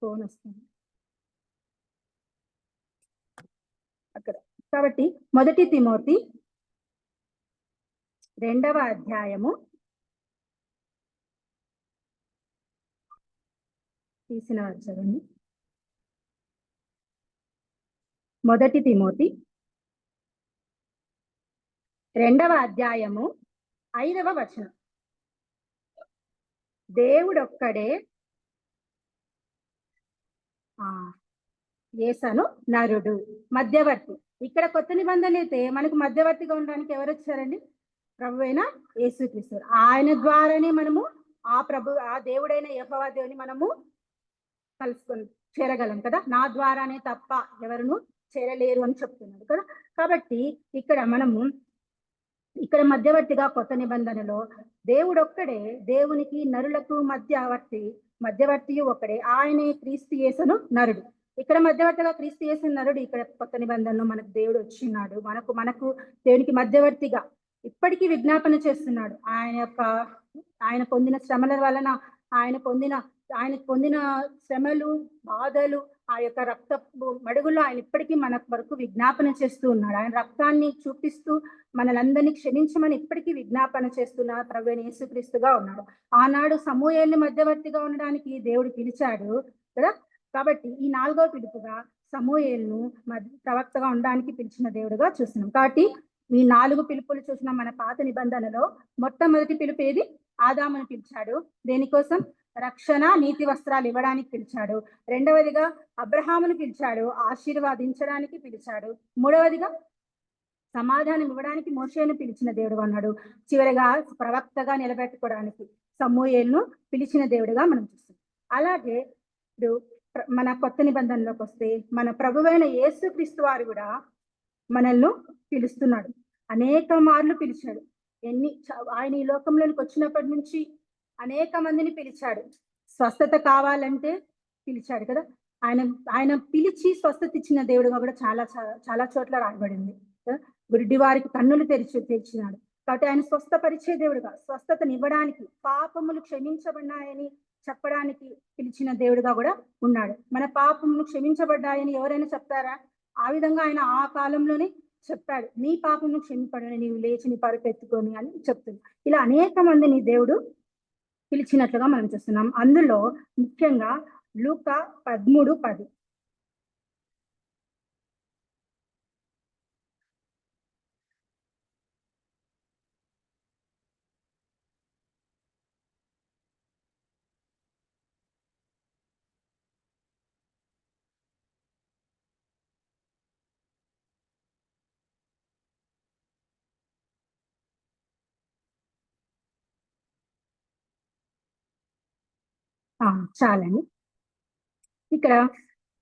ఫోన్ వస్తుంది అక్కడ. కాబట్టి 1 తిమోతి 2వ అధ్యాయము తీసిన వచ్చారండి. 1 తిమోతి 2వ అధ్యాయము 5వ వచనం. దేవుడొక్కడే యేసను నరుడు, మధ్యవర్తి. ఇక్కడ కొత్త నిబంధన అయితే మనకు మధ్యవర్తిగా ఉండడానికి ఎవరు వచ్చారండి? ప్రభు అయిన యేసుక్రీస్తు. ఆయన ద్వారానే మనము ఆ దేవుడైన యెహోవా దేవుని మనము కలుసుకొని చేరగలం కదా. నా ద్వారానే తప్ప ఎవరును చేరలేరు అని చెప్తున్నాడు కదా. కాబట్టి ఇక్కడ మధ్యవర్తిగా కొత్త నిబంధనలో దేవుడొక్కడే, దేవునికి నరులకు మధ్యవర్తి ఒక్కడే, ఆయనే క్రీస్తు యేసును నరుడు. ఇక్కడ మధ్యవర్తిగా క్రీస్తు యేసు నరుడు. ఇక్కడ కొత్త నిబంధనలో మనకు దేవుడు వచ్చినాడు. మనకు దేవునికి మధ్యవర్తిగా ఇప్పటికీ విజ్ఞాపన చేస్తున్నాడు. ఆయన పొందిన శ్రమల వలన ఆయన పొందిన శ్రమలు, బాధలు, ఆ యొక్క రక్త మడుగులో ఆయన ఇప్పటికీ మన వరకు విజ్ఞాపన చేస్తూ ఉన్నాడు. ఆయన రక్తాన్ని చూపిస్తూ మనలందరినీ క్షమించమని ఇప్పటికీ విజ్ఞాపన చేస్తున్న ప్రభువైన యేసుక్రీస్తుగా ఉన్నాడు. ఆనాడు సమూయేలుని మధ్యవర్తిగా ఉండడానికి దేవుడు పిలిచాడు కదా. కాబట్టి ఈ 4వ పిలుపుగా సమూయేలును ప్రవక్తగా ఉండడానికి పిలిచిన దేవుడుగా చూస్తున్నాం. కాబట్టి ఈ 4 పిలుపులు చూసిన మన పాత నిబంధనలో మొట్టమొదటి పిలుపు ఏది? ఆదామును పిలిచాడు. దేనికోసం? రక్షణ, నీతి వస్త్రాలు ఇవ్వడానికి పిలిచాడు. 2వదిగా అబ్రహామును పిలిచాడు, ఆశీర్వాదించడానికి పిలిచాడు. 3వదిగా సమాధానం ఇవ్వడానికి మోషేను పిలిచిన దేవుడు అన్నాడు. చివరిగా ప్రవక్తగా నిలబెట్టుకోవడానికి సమూయేలును పిలిచిన దేవుడుగా మనం చూస్తాం. అలాగే ఇప్పుడు మన కొత్త నిబంధనలోకి వస్తే మన ప్రభువైన యేసుక్రీస్తు వారు కూడా మనల్ని పిలుస్తున్నాడు. అనేక మార్లు పిలిచాడు. ఆయన ఈ లోకంలోనికి వచ్చినప్పటి నుంచి అనేక మందిని పిలిచాడు. స్వస్థత కావాలంటే పిలిచాడు కదా. ఆయన పిలిచి స్వస్థత ఇచ్చిన దేవుడుగా కూడా చాలా చాలా చోట్ల రాయబడింది. గుడ్డి వారికి కన్నులు తెరిచినాడు. కాబట్టి ఆయన స్వస్థపరిచే దేవుడుగా, స్వస్థతనివ్వడానికి, పాపములు క్షమించబడినాయని చెప్పడానికి పిలిచిన దేవుడుగా కూడా ఉన్నాడు. మన పాపములు క్షమించబడ్డాయని ఎవరైనా చెప్తారా? ఆ విధంగా ఆయన ఆ కాలంలోనే చెప్పాడు. నీ పాపమును క్షమింపడని, నీవు లేచి నీ పరుపెత్తుకొని అని చెప్తుంది. ఇలా అనేక మందిని దేవుడు పిలిచినట్లుగా మనం చూస్తున్నాం. అందులో ముఖ్యంగా లూకా 13:10. చాలండి. ఇక్కడ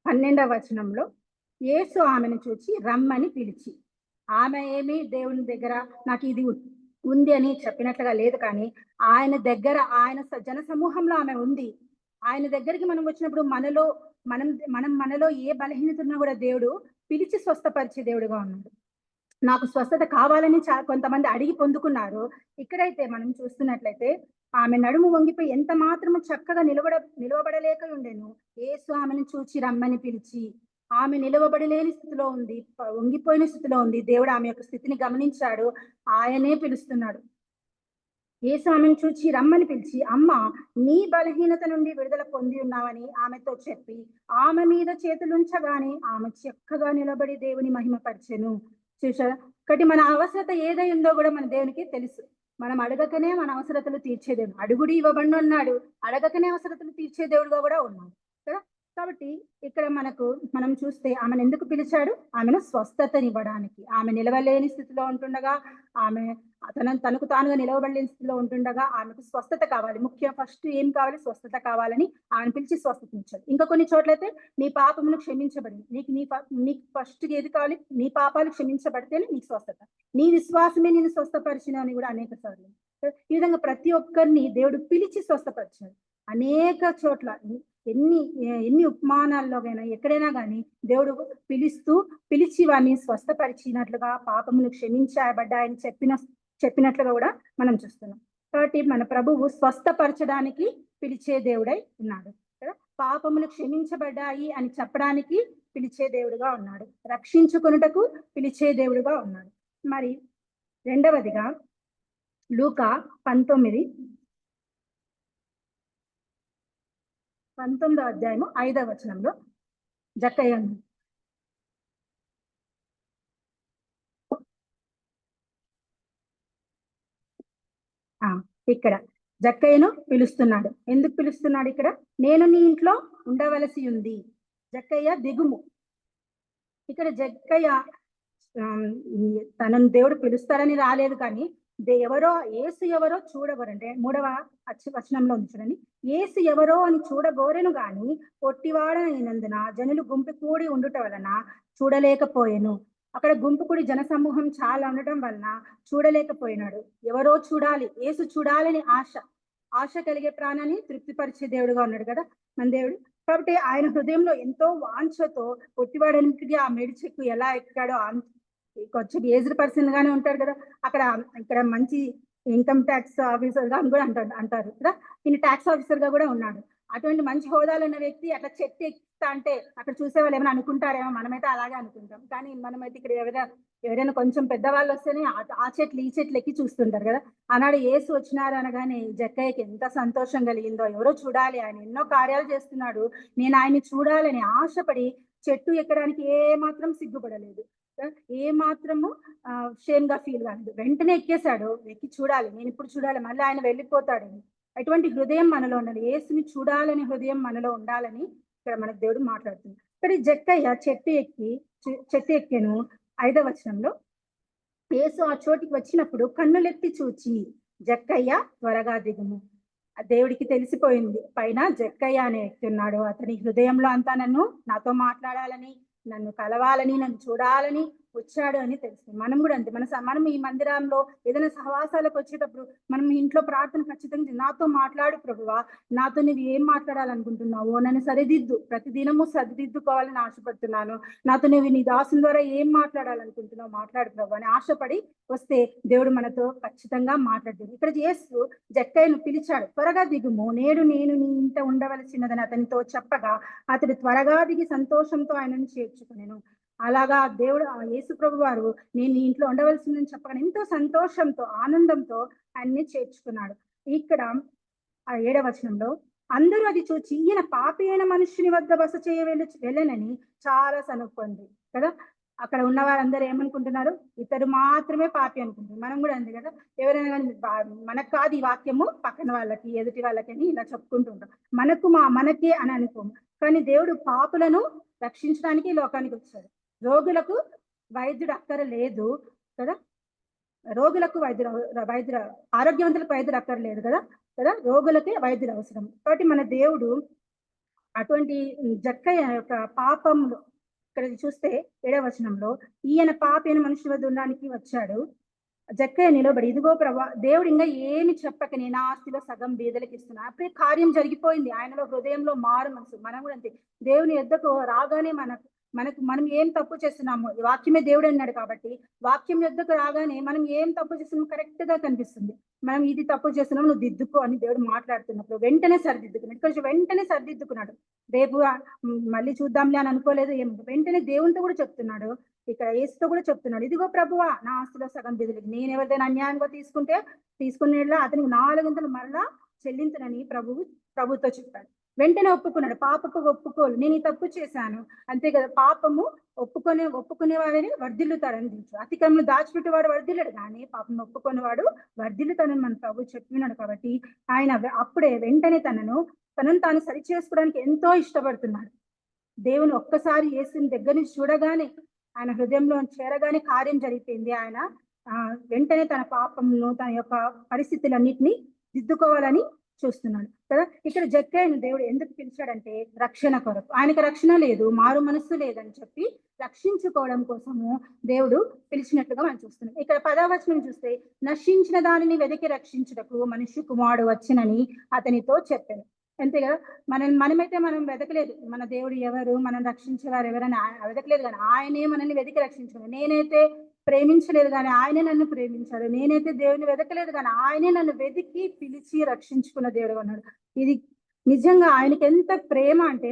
12వ వచనంలో యేసు ఆమెను చూచి రమ్మని పిలిచి, ఆమె ఏమి దేవుని దగ్గర నాకు ఇది ఉంది అని చెప్పినట్లుగా లేదు, కానీ ఆయన దగ్గర, ఆయన జన సమూహంలో ఆమె ఉంది. ఆయన దగ్గరికి మనం వచ్చినప్పుడు మనలో ఏ బలహీనత ఉన్నా కూడా దేవుడు పిలిచి స్వస్థపరిచే దేవుడుగా ఉన్నాడు. నాకు స్వస్థత కావాలని కొంతమంది అడిగి పొందుకున్నారు. ఇక్కడైతే మనం చూస్తున్నట్లయితే ఆమె నడుము వంగిపోయి ఎంత మాత్రము చక్కగా నిలవబడలేక ఉండేను. యేసు ఆమెను చూచి రమ్మని పిలిచి, ఆమె నిలవబడలేని స్థితిలో ఉంది, వంగిపోయిన స్థితిలో ఉంది. దేవుడు ఆమె యొక్క స్థితిని గమనించాడు. ఆయనే పిలుస్తున్నాడు. యేసు ఆమెను చూచి రమ్మని పిలిచి, అమ్మ, నీ బలహీనత నుండి విడుదల పొంది ఉన్నావని ఆమెతో చెప్పి ఆమె మీద చేతులుంచగానే ఆమె చక్కగా నిలబడి దేవుని మహిమపరిచెను. చూసారా? కాబట్టి మన అవసరత ఏదై ఉందో కూడా మన దేవునికి తెలుసు. మనం అడగకనే మన అవసరతలు తీర్చేదేవుడు. అడుగుడి ఇవ్వబడి అన్నాడు. అడగకనే అవసరతలు తీర్చే దేవుడుగా కూడా ఉన్నాడు కదా. కాబట్టి ఇక్కడ మనం చూస్తే ఆమెను ఎందుకు పిలిచాడు? ఆమెను స్వస్థతనివ్వడానికి. ఆమె నిలవలేని స్థితిలో ఉంటుండగా, ఆమె తనకు తానుగా నిలవబడలేని స్థితిలో ఉంటుండగా ఆమెకు స్వస్థత కావాలి. ఫస్ట్ ఏం కావాలి? స్వస్థత కావాలని ఆమెను పిలిచి స్వస్థతనిచ్చాడు. ఇంకా కొన్ని చోట్లయితే నీ పాపమును క్షమించబడింది. నీకు ఫస్ట్ ఏది కావాలి? నీ పాపాలు క్షమించబడితేనే నీకు స్వస్థత. నీ విశ్వాసమే నేను స్వస్థపరిచిన అని కూడా అనేక సార్లు. ఈ విధంగా ప్రతి ఒక్కరిని దేవుడు పిలిచి స్వస్థపరిచాడు. అనేక చోట్ల ఎన్ని ఉపమానాల్లోనైనా ఎక్కడైనా కానీ దేవుడు పిలిచి వారిని స్వస్థపరిచినట్లుగా, పాపములు క్షమించబడ్డాయని చెప్పినట్లుగా కూడా మనం చూస్తున్నాం. కాబట్టి మన ప్రభువు స్వస్థపరచడానికి పిలిచే దేవుడై ఉన్నాడు కదా. పాపములు క్షమించబడ్డాయి అని చెప్పడానికి పిలిచే దేవుడుగా ఉన్నాడు. రక్షించుకొనుటకు పిలిచే దేవుడుగా ఉన్నాడు. మరి 2వదిగా లూకా 19వ అధ్యాయము 5వ వచనంలో జక్కయ్య, ఇక్కడ జక్కయ్యను పిలుస్తున్నాడు. ఎందుకు పిలుస్తున్నాడు ఇక్కడ? నేను నీ ఇంట్లో ఉండవలసి ఉంది. జక్కయ్య దిగుము. ఇక్కడ జక్కయ్య తనను దేవుడు పిలుస్తాడని రాలేదు, కానీ ఎవరో యేసు ఎవరో చూడగోరంటే 3వ వచనంలో ఉంది చూడండి. యేసు ఎవరో అని చూడగోరెను గాని పొట్టివాడైనందున జనులు గుంపు కూడి ఉండుట వలన చూడలేకపోయాను. అక్కడ గుంపు కూడి జన సమూహం చాలా ఉండటం వలన చూడలేకపోయినాడు. ఎవరో చూడాలి, యేసు చూడాలని ఆశ కలిగే ప్రాణాన్ని తృప్తిపరిచే దేవుడుగా ఉన్నాడు కదా మన దేవుడు. కాబట్టి ఆయన హృదయంలో ఎంతో వాంఛతో పొట్టివాడానికి ఆ మేడి చెక్కు ఎలా ఎక్కాడో, కొంచెం ఏజ్డ్ పర్సన్ గానే ఉంటాడు కదా అక్కడ. ఇక్కడ మంచి ఇన్కమ్ ట్యాక్స్ ఆఫీసర్ గా కూడా అంటారు కదా, ఈయన ట్యాక్స్ ఆఫీసర్ గా కూడా ఉన్నాడు. అటువంటి మంచి హోదాలో ఉన్న వ్యక్తి అట్లా చెట్టు ఎక్కుతా అంటే అక్కడ చూసే వాళ్ళు ఏమైనా అనుకుంటారేమో, మనమైతే అలాగే అనుకుంటాం. కానీ మనమైతే ఇక్కడ ఎవరైనా కొంచెం పెద్దవాళ్ళు వస్తేనే ఆ చెట్లు ఈ చెట్లు ఎక్కి చూస్తుంటారు కదా. ఆనాడు యేసు వచ్చినారు అనగానే జక్కయ్యకి ఎంత సంతోషం కలిగిందో. ఎవరో చూడాలి, ఆయన ఎన్నో కార్యాలు చేస్తున్నాడు, నేను ఆయన్ని చూడాలని ఆశపడి చెట్టు ఎక్కడానికి ఏ మాత్రం సిగ్గుపడలేదు, ఏ మాత్రము షేమ్ గా ఫీల్ కాలేదు. వెంటనే ఎక్కేశాడు. ఎక్కి చూడాలి, నేను ఇప్పుడు చూడాలి, మళ్ళీ ఆయన వెళ్ళిపోతాడని. అటువంటి హృదయం మనలో ఉండాలి. యేసుని చూడాలని హృదయం మనలో ఉండాలని ఇక్కడ మనకు దేవుడు మాట్లాడుతుంది. ఇక్కడ జక్కయ్య చెట్టు ఎక్కెను. 5వ వచనంలో యేసు ఆ చోటికి వచ్చినప్పుడు కన్నులెత్తి చూచి జక్కయ్య త్వరగా దిగుము. దేవుడికి తెలిసిపోయింది పైన జక్కయ్య అనే వ్యక్తి ఉన్నాడు, అతని హృదయంలో అంతా నాతో మాట్లాడాలని, నన్ను కలవాలని, నన్ను చూడాలని వచ్చాడు అని తెలుసు. మనం కూడా అంతే. మనం ఈ మందిరంలో ఏదైనా సహవాసాలకు వచ్చేటప్పుడు మనం ఇంట్లో ప్రార్థన ఖచ్చితంగా, నాతో మాట్లాడు ప్రభువా, నాతో నువ్వు ఏం మాట్లాడాలనుకుంటున్నావు, నన్ను సరిదిద్దు, ప్రతిదినము సరిదిద్దుకోవాలని ఆశపడుతున్నాను, నాతో నువ్వు నీ దాసుని ద్వారా ఏం మాట్లాడాలనుకుంటున్నావు మాట్లాడు ప్రభు అని ఆశపడి వస్తే దేవుడు మనతో ఖచ్చితంగా మాట్లాడుతుంది. ఇక్కడ యేసు జక్కయ్యను పిలిచాడు, త్వరగా దిగుము, నేను నీ ఇంట ఉండవలసినదని అతనితో చెప్పగా అతడు త్వరగా దిగి సంతోషంతో ఆయనను చేర్చుకునేను. అలాగా దేవుడు యేసు ప్రభు వారు నేను నీ ఇంట్లో ఉండవలసిందని చెప్పగానే ఎంతో సంతోషంతో ఆనందంతో ఆయన్ని చేర్చుకున్నాడు. ఇక్కడ 7వ వచనంలో అందరూ అది చూచి ఈయన పాపి అయిన మనుషుని వద్ద బస వెళ్ళనని చాలా సనుక్కుంది కదా. అక్కడ ఉన్న వారందరూ ఏమనుకుంటున్నారు? ఇతడు మాత్రమే పాపి అనుకుంటున్నారు. మనం కూడా అంతే కదా, ఎవరైనా కానీ మనకు కాదు ఈ వాక్యము, పక్కన వాళ్ళకి ఎదుటి వాళ్ళకి అని ఇలా చెప్పుకుంటుంటాం. మనకే అని అనుకోము. కానీ దేవుడు పాపులను రక్షించడానికి లోకానికి వచ్చాడు. రోగులకు వైద్యుడు అక్కర లేదు కదా, రోగులకు వైద్యుడు ఆరోగ్యవంతులకు వైద్యుడు అక్కర్లేదు కదా రోగులకే వైద్యుడు అవసరం. కాబట్టి మన దేవుడు అటువంటి జక్కయ్య యొక్క పాపంలో ఇక్కడ చూస్తే 7వ వచనంలో ఈయన పాపైన మనుషుల వద్ద ఉండడానికి వచ్చాడు. జక్కయ్య నిలబడి ఇదిగో ప్రభా, దేవుడు ఇంకా ఏమి చెప్పక నేను ఆస్తిలో సగం బీదలకు ఇస్తున్నా. అప్పుడే కార్యం జరిగిపోయింది ఆయనలో, హృదయంలో మారు మనసు. మనం కూడా అంతే, దేవుని యొద్దకు రాగానే మనం ఏం తప్పు చేస్తున్నాము, వాక్యమే దేవుడు అన్నాడు కాబట్టి వాక్యం యొద్దకు రాగానే మనం ఏం తప్పు చేస్తున్నాము కరెక్ట్ గా కనిపిస్తుంది. మనం ఇది తప్పు చేస్తున్నాం, నువ్వు దిద్దుకో అని దేవుడు మాట్లాడుతున్నప్పుడు వెంటనే సరిదిద్దుకున్నాడు. ఇక్కడ వెంటనే సరిదిద్దుకున్నాడు. రేపు మళ్ళీ చూద్దాంలే అని అనుకోలేదు, వెంటనే దేవునితో కూడా చెప్తున్నాడు. ఇక్కడ యేసుతో కూడా చెప్తున్నాడు, ఇదిగో ప్రభువా, నా ఆస్తిలో సగం బిదులకి నేను ఎవరిదైనా అన్యాయంగా తీసుకునేలా అతనికి 4 మరలా చెల్లించునని ప్రభుతో చెప్పాడు. వెంటనే ఒప్పుకున్నాడు. పాపపు ఒప్పుకోలు, నేను ఈ తప్పు చేశాను అంతే కదా. పాపము ఒప్పుకునే వాడిని వర్ధిల్లుతాడని తెలుసు. అతిక్రమం దాచిపెట్టేవాడు వర్ధిల్లాడు, కానీ పాపం ఒప్పుకునేవాడు వర్ధిల్లుతాడని మన ప్రభు చెప్పినాడు. కాబట్టి ఆయన అప్పుడే వెంటనే తనను తాను సరి చేసుకోవడానికి ఎంతో ఇష్టపడుతున్నాడు. దేవుని ఒక్కసారి యేసుని దగ్గర నుంచి చూడగానే, ఆయన హృదయంలో చేరగానే కార్యం జరిగిపోయింది. ఆయన వెంటనే తన పాపంను, తన యొక్క పరిస్థితులన్నిటినీ దిద్దుకోవాలని చూస్తున్నాడు కదా. ఇక్కడ జక్కయ్యను దేవుడు ఎందుకు పిలిచాడంటే రక్షణ కొరకు. ఆయనకు రక్షణ లేదు, మారు మనస్సు లేదని చెప్పి రక్షించుకోవడం కోసము దేవుడు పిలిచినట్లుగా మనం చూస్తున్నాం. ఇక్కడ 10వ వచనం చూస్తే నశించిన దానిని వెతికి రక్షించుటకు మనుష్య కుమారుడు వచ్చినని అతనితో చెప్పాను. అంతే కదా. మనమైతే మనం వెతకలేదు, మన దేవుడు ఎవరు, మనం రక్షించేవారు ఎవరని వెతకలేదు, కానీ ఆయనే మనల్ని వెతికి రక్షించుకున్నాడు. నేనైతే ప్రేమించలేదు కానీ ఆయనే నన్ను ప్రేమించాడు, నేనైతే దేవుని వెతకలేదు కానీ ఆయనే నన్ను వెతికి పిలిచి రక్షించుకున్న దేవుడు అన్నాడు. ఇది నిజంగా ఆయనకి ఎంత ప్రేమ అంటే,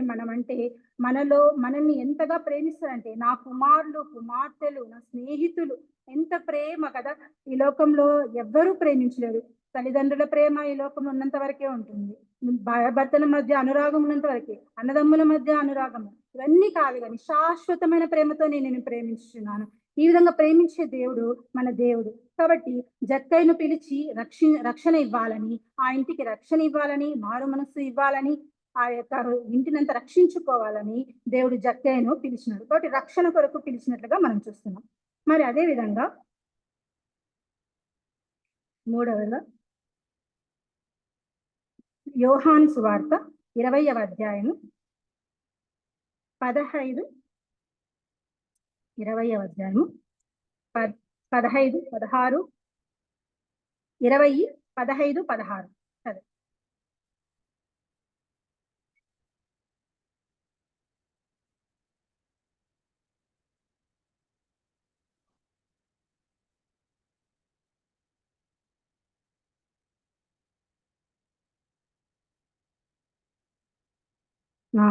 మనల్ని ఎంతగా ప్రేమిస్తారంటే, నా కుమారులు కుమార్తెలు నా స్నేహితులు ఎంత ప్రేమ కదా. ఈ లోకంలో ఎవ్వరూ ప్రేమించలేరు. తల్లిదండ్రుల ప్రేమ ఈ లోకంలో ఉన్నంత వరకే ఉంటుంది, భర్తల మధ్య అనురాగం ఉన్నంత వరకే, అన్నదమ్ముల మధ్య అనురాగం, ఇవన్నీ కాదు, కానీ శాశ్వతమైన ప్రేమతో నేను ప్రేమించున్నాను. ఈ విధంగా ప్రేమించే దేవుడు మన దేవుడు. కాబట్టి జక్కయ్యను పిలిచి రక్షణ ఇవ్వాలని, ఆ ఇంటికి రక్షణ ఇవ్వాలని, మారు మనస్సు ఇవ్వాలని, ఆ యొక్క ఇంటినంత రక్షించుకోవాలని దేవుడు జక్కయ్యను పిలిచినాడు. కాబట్టి రక్షణ కొరకు పిలిచినట్లుగా మనం చూస్తున్నాం. మరి అదే విధంగా మూడవగా యోహాను సువార్త 20వ అధ్యాయము 15 20వ అధ్యాయము 15, 16, 20, 15, 16 అదే. ఆ.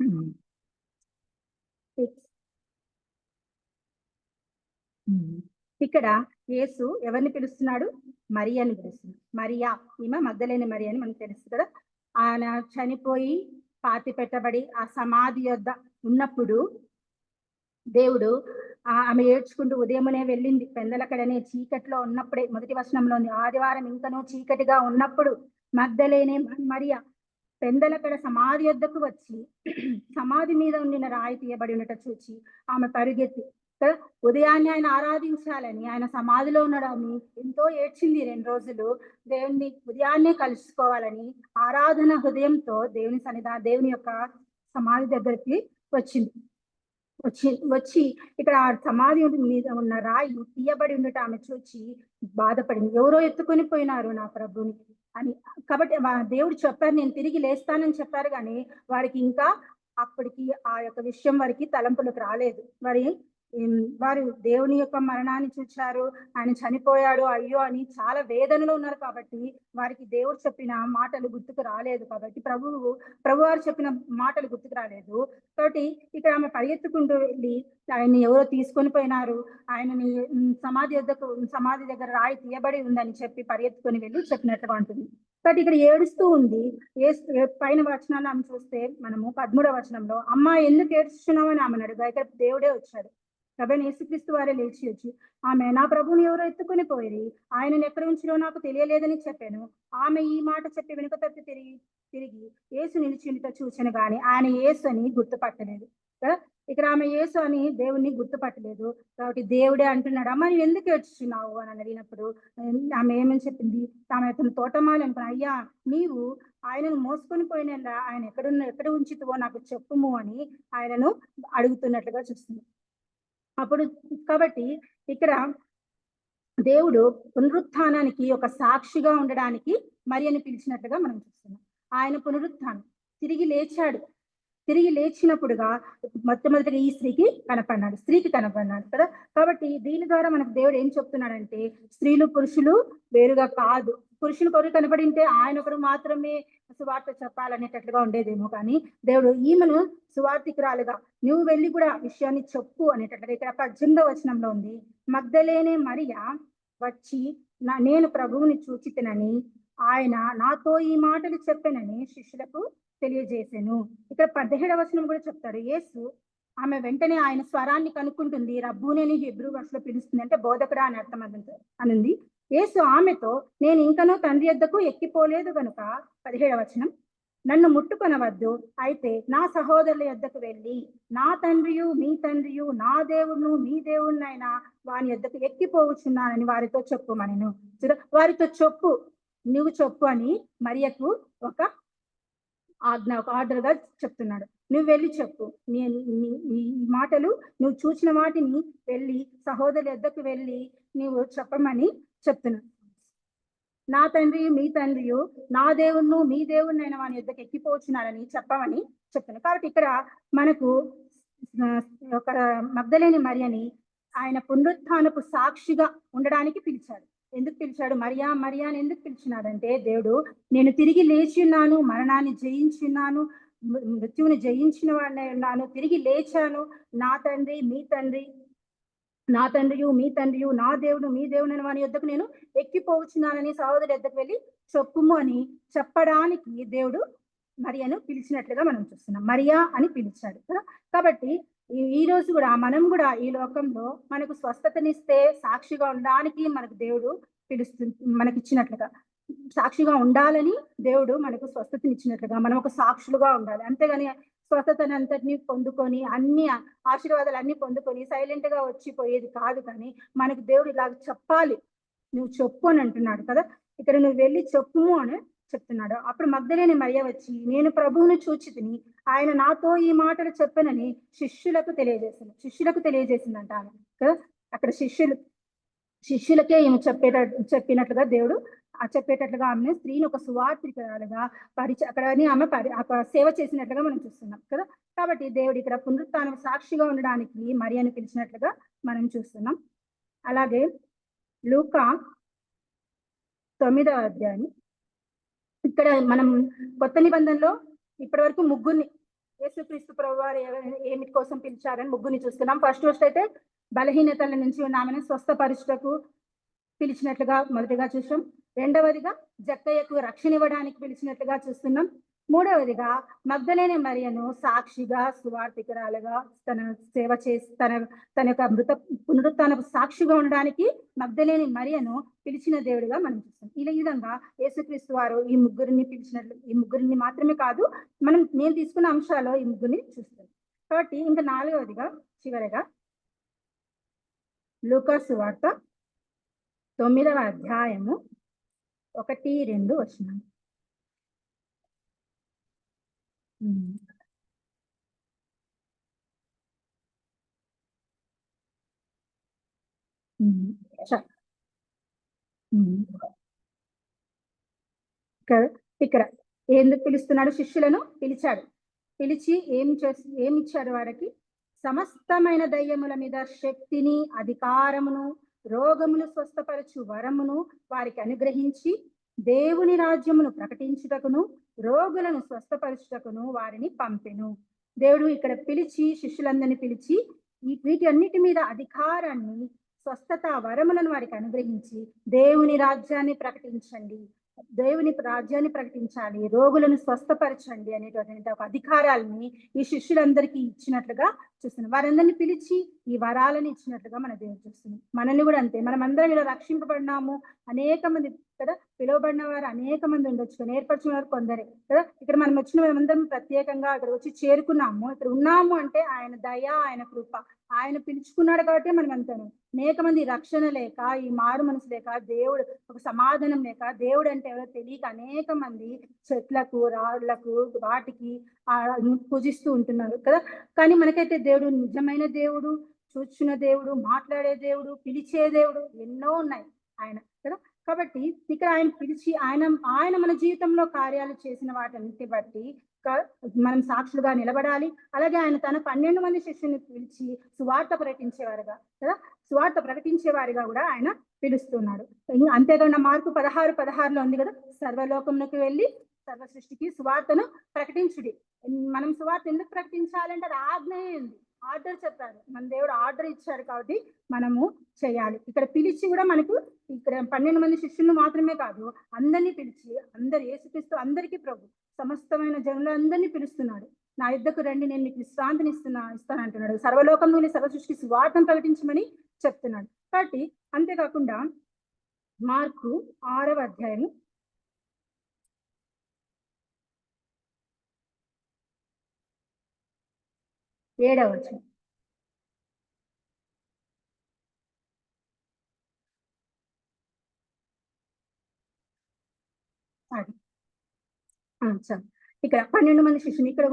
ఉమ్. ఉమ్. ఇక్కడ యేసు ఎవరిని పిలుస్తున్నాడు? మరియని పిలుస్తున్నాడు. మరియా, ఈమె మగ్దలేని మరియ అని మనకు తెలుసు కదా. ఆయన చనిపోయి పాతి పెట్టబడి ఆ సమాధి యొద్ద ఉన్నప్పుడు దేవుడు ఆమె ఏడ్చుకుంటూ ఉదయమునే వెళ్ళింది పెందలకడనే చీకట్లో ఉన్నప్పుడే, మొదటి వచనంలో ఉంది, ఆదివారం ఇంకనూ చీకటిగా ఉన్నప్పుడు మగ్దలేనే మరియ పెందలకడ సమాధి యొద్దకు వచ్చి సమాధి మీద ఉండిన రాయి తీయబడి ఉన్నట్టు చూచి ఆమె పరుగెత్తి ఉదయాన్నే ఆయన ఆరాధించాలని, ఆయన సమాధిలో ఉండడాన్ని ఎంతో ఏడ్చింది 2 రోజులు. దేవుణ్ణి ఉదయాన్నే కలుసుకోవాలని ఆరాధన హృదయంతో దేవుని యొక్క సమాధి దగ్గరికి వచ్చింది. వచ్చి ఇక్కడ ఆ సమాధి మీద ఉన్న రాయి తీయబడి ఉండట ఆమె చూచి బాధపడింది. ఎవరో ఎత్తుకొని పోయినారు నా ప్రభుని అని. కాబట్టి దేవుడు చెప్పారు, నేను తిరిగి లేస్తానని చెప్పారు, కానీ వారికి ఇంకా అప్పటికి ఆ యొక్క విషయం వారికి తలంపులకు రాలేదు. వారు దేవుని యొక్క మరణాన్ని చూచారు, ఆయన చనిపోయాడు అయ్యో అని చాలా వేదనలో ఉన్నారు. కాబట్టి వారికి దేవుడు చెప్పిన మాటలు గుర్తుకు రాలేదు. కాబట్టి ప్రభువారు చెప్పిన మాటలు గుర్తుకు రాలేదు. కాబట్టి ఇక్కడ ఆమె పరిగెత్తుకుంటూ వెళ్ళి ఆయన్ని ఎవరో తీసుకొని పోయినారు, ఆయనని సమాధి దగ్గర రాయి తీయబడి ఉందని చెప్పి పరిగెత్తుకొని వెళ్ళి చెప్పినట్టుగా ఉంటుంది. కాబట్టి ఇక్కడ ఏడుస్తూ ఉంది. పైన వచనాన్ని ఆమె చూస్తే మనము 13వ వచనంలో, అమ్మ ఎందుకు ఏడుస్తున్నావు అని ఆమె అడుగు. ఇక్కడ దేవుడే వచ్చాడు. కాబట్టి యేసుక్రీస్తు వారే లేచి వచ్చి ఆమె నా ప్రభువుని ఎవరో ఎత్తుకొని పోయి ఆయనను ఎక్కడ ఉంచినో నాకు తెలియలేదని చెప్పాను. ఆమె ఈ మాట చెప్పి వెనుక తప్పి తిరిగి యేసు నిలిచిండితో చూసాను, కానీ ఆయన యేసు అని గుర్తుపట్టలేదు. ఇక్కడ ఆమె యేసు అని దేవుణ్ణి గుర్తుపట్టలేదు. కాబట్టి దేవుడే అంటున్నాడు, అమ్మ నువ్వు ఎందుకు ఏడ్చున్నావు అని అడిగినప్పుడు ఆమె ఏమని చెప్పింది, ఆమె అతను తోటమాలి అనుకున్నా, అయ్యా నీవు ఆయనను మోసుకొని పోయిన ఆయన ఎక్కడ ఉంచితువో నాకు చెప్పుము అని ఆయనను అడుగుతున్నట్లుగా చూస్తుంది. అప్పుడు కాబట్టి ఇక్కడ దేవుడు పునరుత్థానానికి ఒక సాక్షిగా ఉండడానికి మరియను పిలిచినట్లుగా మనం చూస్తున్నాం. ఆయన పునరుత్థానం తిరిగి లేచాడు. తిరిగి లేచినప్పుడుగా మొట్టమొదటిగా ఈ స్త్రీకి కనపడినాడు కదా. కాబట్టి దీని ద్వారా మనకు దేవుడు ఏం చెప్తున్నాడంటే, స్త్రీలు పురుషులు వేరుగా కాదు. పురుషులు కొరకు కనపడింటే ఆయన ఒకరు మాత్రమే సువార్త చెప్పాలనేటట్లుగా ఉండేదేమో, కానీ దేవుడు ఈమెను సువార్తికురాలుగా నువ్వు వెళ్ళి కూడా విషయాన్ని చెప్పు అనేటట్లుగా ఇక్కడ 18వ వచనంలో ఉంది. మగ్దలేనే మరియ వచ్చి నేను ప్రభువుని చూచితినని ఆయన నాతో ఈ మాటలు చెప్పానని శిష్యులకు తెలియజేశాను. ఇక్కడ 17వ వచనం కూడా చెప్తాడు. యేసు ఆమె వెంటనే ఆయన స్వరాన్ని కనుక్కుంటుంది. రబ్బూని హెబ్రూ భాషలో పిలుస్తుంది, అంటే బోధకుడా అని అర్థం అనుంది. యేసు ఆమెతో నేను ఇంకనూ తండ్రి యొద్దకు ఎక్కిపోలేదు గనుక 17వ వచనం, నన్ను ముట్టుకొనవద్దు, అయితే నా సహోదరుల యొద్దకు వెళ్ళి నా తండ్రియు మీ తండ్రియు నా దేవుడును మీ దేవుడినైనా వాని యొద్దకు ఎక్కిపోవచ్చున్నానని వారితో చెప్పుమనెను. వారితో నువ్వు చెప్పు అని మరియకు ఒక ఆర్డర్ గా చెప్తున్నాడు. నువ్వు వెళ్ళి చెప్పు, ఈ మాటలు నువ్వు చూసిన వాటిని వెళ్ళి సహోదరుల యొద్దకు వెళ్ళి నువ్వు చెప్పమని చెప్తున్నాడు. నా తండ్రి మీ తండ్రియు నా దేవుణ్ణు మీ దేవుడినైనా వాని యొద్దకు ఎక్కిపోవచ్చున్నారని చెప్పమని చెప్తున్నాడు. కాబట్టి ఇక్కడ మనకు ఒక మగ్దలేని మరియని ఆయన పునరుత్థానపు సాక్షిగా ఉండడానికి పిలిచాడు. ఎందుకు పిలిచాడు? మరియా అని ఎందుకు పిలిచినాడంటే, దేవుడు నేను తిరిగి లేచి ఉన్నాను, మరణాన్ని జయించున్నాను, మృత్యువుని జయించిన వాడిని ఉన్నాను, తిరిగి లేచాను, నా తండ్రి మీ తండ్రి నా తండ్రియు మీ తండ్రియు నా దేవుడు మీ దేవుడు వాని యొద్దకు నేను ఎక్కిపోవచ్చున్నానని సహోదరు యొద్దకు వెళ్ళి చెప్పుము అని చెప్పడానికి దేవుడు మరియను పిలిచినట్లుగా మనం చూస్తున్నాం. మరియా అని పిలిచాడు కదా. కాబట్టి ఈ రోజు కూడా మనం కూడా ఈ లోకంలో మనకు స్వస్థతనిస్తే సాక్షిగా ఉండడానికి మనకు దేవుడు మనకి ఇచ్చినట్లుగా, సాక్షిగా ఉండాలని దేవుడు మనకు స్వస్థతనిచ్చినట్లుగా మనం ఒక సాక్షులుగా ఉండాలి. అంతేగాని స్వస్థతని అంతటినీ పొందుకొని అన్ని ఆశీర్వాదాలు అన్ని పొందుకొని సైలెంట్ గా వచ్చిపోయేది కాదు. కానీ మనకు దేవుడు ఇలా చెప్పాలి, నువ్వు చెప్పు అని అంటున్నాడు కదా. ఇక్కడ నువ్వు వెళ్ళి చెప్పుము అని చెప్తున్నాడు. అప్పుడు మగ్దలేని మరియ వచ్చి, నేను ప్రభువును చూచి తిని ఆయన నాతో ఈ మాటలు చెప్పనని శిష్యులకు తెలియజేసిందంట ఆమె కదా. అక్కడ శిష్యులకే ఈమె చెప్పినట్లుగా దేవుడు చెప్పేటట్లుగా ఆమె స్త్రీని ఒక సువార్తికురాలుగా అక్కడ ఆమె సేవ చేసినట్లుగా మనం చూస్తున్నాం కదా. కాబట్టి దేవుడు ఇక్కడ పునరుత్థానం సాక్షిగా ఉండడానికి మరియను పిలిచినట్లుగా మనం చూస్తున్నాం. అలాగే లూకా 9వ అధ్యాయం, ఇక్కడ మనం కొత్త నిబంధనలో ఇప్పటి వరకు ముగ్గురిని యేసుక్రీస్తు ప్రభువారు ఏమిటి కోసం పిలిచారని ముగ్గురిని చూస్తున్నాం. ఫస్ట్ అయితే బలహీనతల నుంచి ఉన్న ఆమెను స్వస్థపరుచుటకు పిలిచినట్లుగా మొదటిగా చూసాం. రెండవదిగా జక్కయ్యకు రక్షణ ఇవ్వడానికి పిలిచినట్లుగా చూస్తున్నాం. మూడవదిగా మగ్దలేని మరియను సాక్షిగా సువార్తికురాలుగా తన సేవ చేసి తన యొక్క పునరుత్థానపు సాక్షిగా ఉండడానికి మగ్దలేని మరియను పిలిచిన దేవుడిగా మనం చూస్తాం. ఈ విధంగా యేసుక్రీస్తు వారు ఈ ముగ్గురిని మాత్రమే కాదు, నేను తీసుకున్న అంశాల్లో ఈ ముగ్గురిని చూస్తాం. కాబట్టి ఇంకా నాలుగవదిగా చివరిగా లూకా సువార్త 9వ అధ్యాయము 1-2 వచనాలు. ఇక్కడ ఎందుకు పిలుస్తున్నాడు? శిష్యులను పిలిచి ఏమిచ్చాడు వారికి? సమస్తమైన దయ్యముల మీద శక్తిని, అధికారమును, రోగమును స్వస్థపరచు వరమును వారికి అనుగ్రహించి దేవుని రాజ్యమును ప్రకటించుటకును రోగులను స్వస్థపరచుటకును వారిని పంపెను. దేవుడు ఇక్కడ శిష్యులందరినీ పిలిచి వీటి అన్నిటి మీద అధికారాన్ని, స్వస్థత వరములను వారికి అనుగ్రహించి దేవుని రాజ్యాన్ని ప్రకటించాలి, రోగులను స్వస్థపరచండి అనేటువంటి ఒక అధికారాలని ఈ శిష్యులందరికీ ఇచ్చినట్లుగా చూస్తున్నాం. వారందరినీ పిలిచి ఈ వరాలను ఇచ్చినట్లుగా మన దేవుడు చూస్తున్నాం. మనల్ని కూడా అంతే. మనం అందరం ఇలా రక్షింపబడినాము. అనేక మంది కదా, పిలువబడిన వారు అనేక మంది ఉండొచ్చు, ఏర్పరచిన వారు కొందరే కదా. ఇక్కడ మనం వచ్చిన మేమందరం ప్రత్యేకంగా ఇక్కడ వచ్చి చేరుకున్నాము. ఇక్కడ ఉన్నాము అంటే ఆయన దయ, ఆయన కృప, ఆయన పిలుచుకున్నాడు కాబట్టి మనం అంతాను. అనేక మంది రక్షణ లేక, ఈ మారు మనసు లేక, దేవుడు ఒక సమాధానం లేక, దేవుడు అంటే ఎవరో తెలియక అనేక మంది చెట్లకు, రాళ్లకు, వాటికి పూజిస్తూ ఉంటున్నారు కదా. కానీ మనకైతే దేవుడు నిజమైన దేవుడు, చూచిన దేవుడు, మాట్లాడే దేవుడు, పిలిచే దేవుడు ఎన్నో ఉన్నాయి ఆయన కదా. కాబట్టి ఇక్కడ ఆయన పిలిచి ఆయన మన జీవితంలో కార్యాలు చేసిన వాటిని బట్టి మనం సాక్షులుగా నిలబడాలి. అలాగే ఆయన తన 12 మంది శిష్యుని పిలిచి సువార్త ప్రకటించేవారిగా కూడా ఆయన పిలుస్తున్నాడు. అంతేకాకుండా మార్కు 16:16లో ఉంది కదా, సర్వలోకమునకు వెళ్ళి సర్వ సృష్టికి సువార్తను ప్రకటించుడి. మనం సువార్త ఎందుకు ప్రకటించాలంటే అది ఆజ్ఞయే ఉంది, ఆర్డర్ చెప్పారు. మన దేవుడు ఆర్డర్ ఇచ్చారు కాబట్టి మనము చేయాలి. ఇక్కడ పిలిచి కూడా మనకు ఇక్కడ 12 మంది శిష్యులను మాత్రమే కాదు, అందరినీ పిలిచి యేసుక్రీస్తు అందరికీ ప్రభు సమస్తమైన జనులందరినీ పిలుస్తున్నాడు. నా యుద్ధకు రండి, నేను మీకు విశ్రాంతిని ఇస్తానంటున్నాడు. సర్వలోకంలోని సర్వ సృష్టికి సువార్తను ప్రకటించమని చెప్తున్నాడు. కాబట్టి అంతేకాకుండా మార్కు 6వ అధ్యాయం 7వ వచనం. ఇక్కడ 12 మంది శిష్యులు ఇక్కడ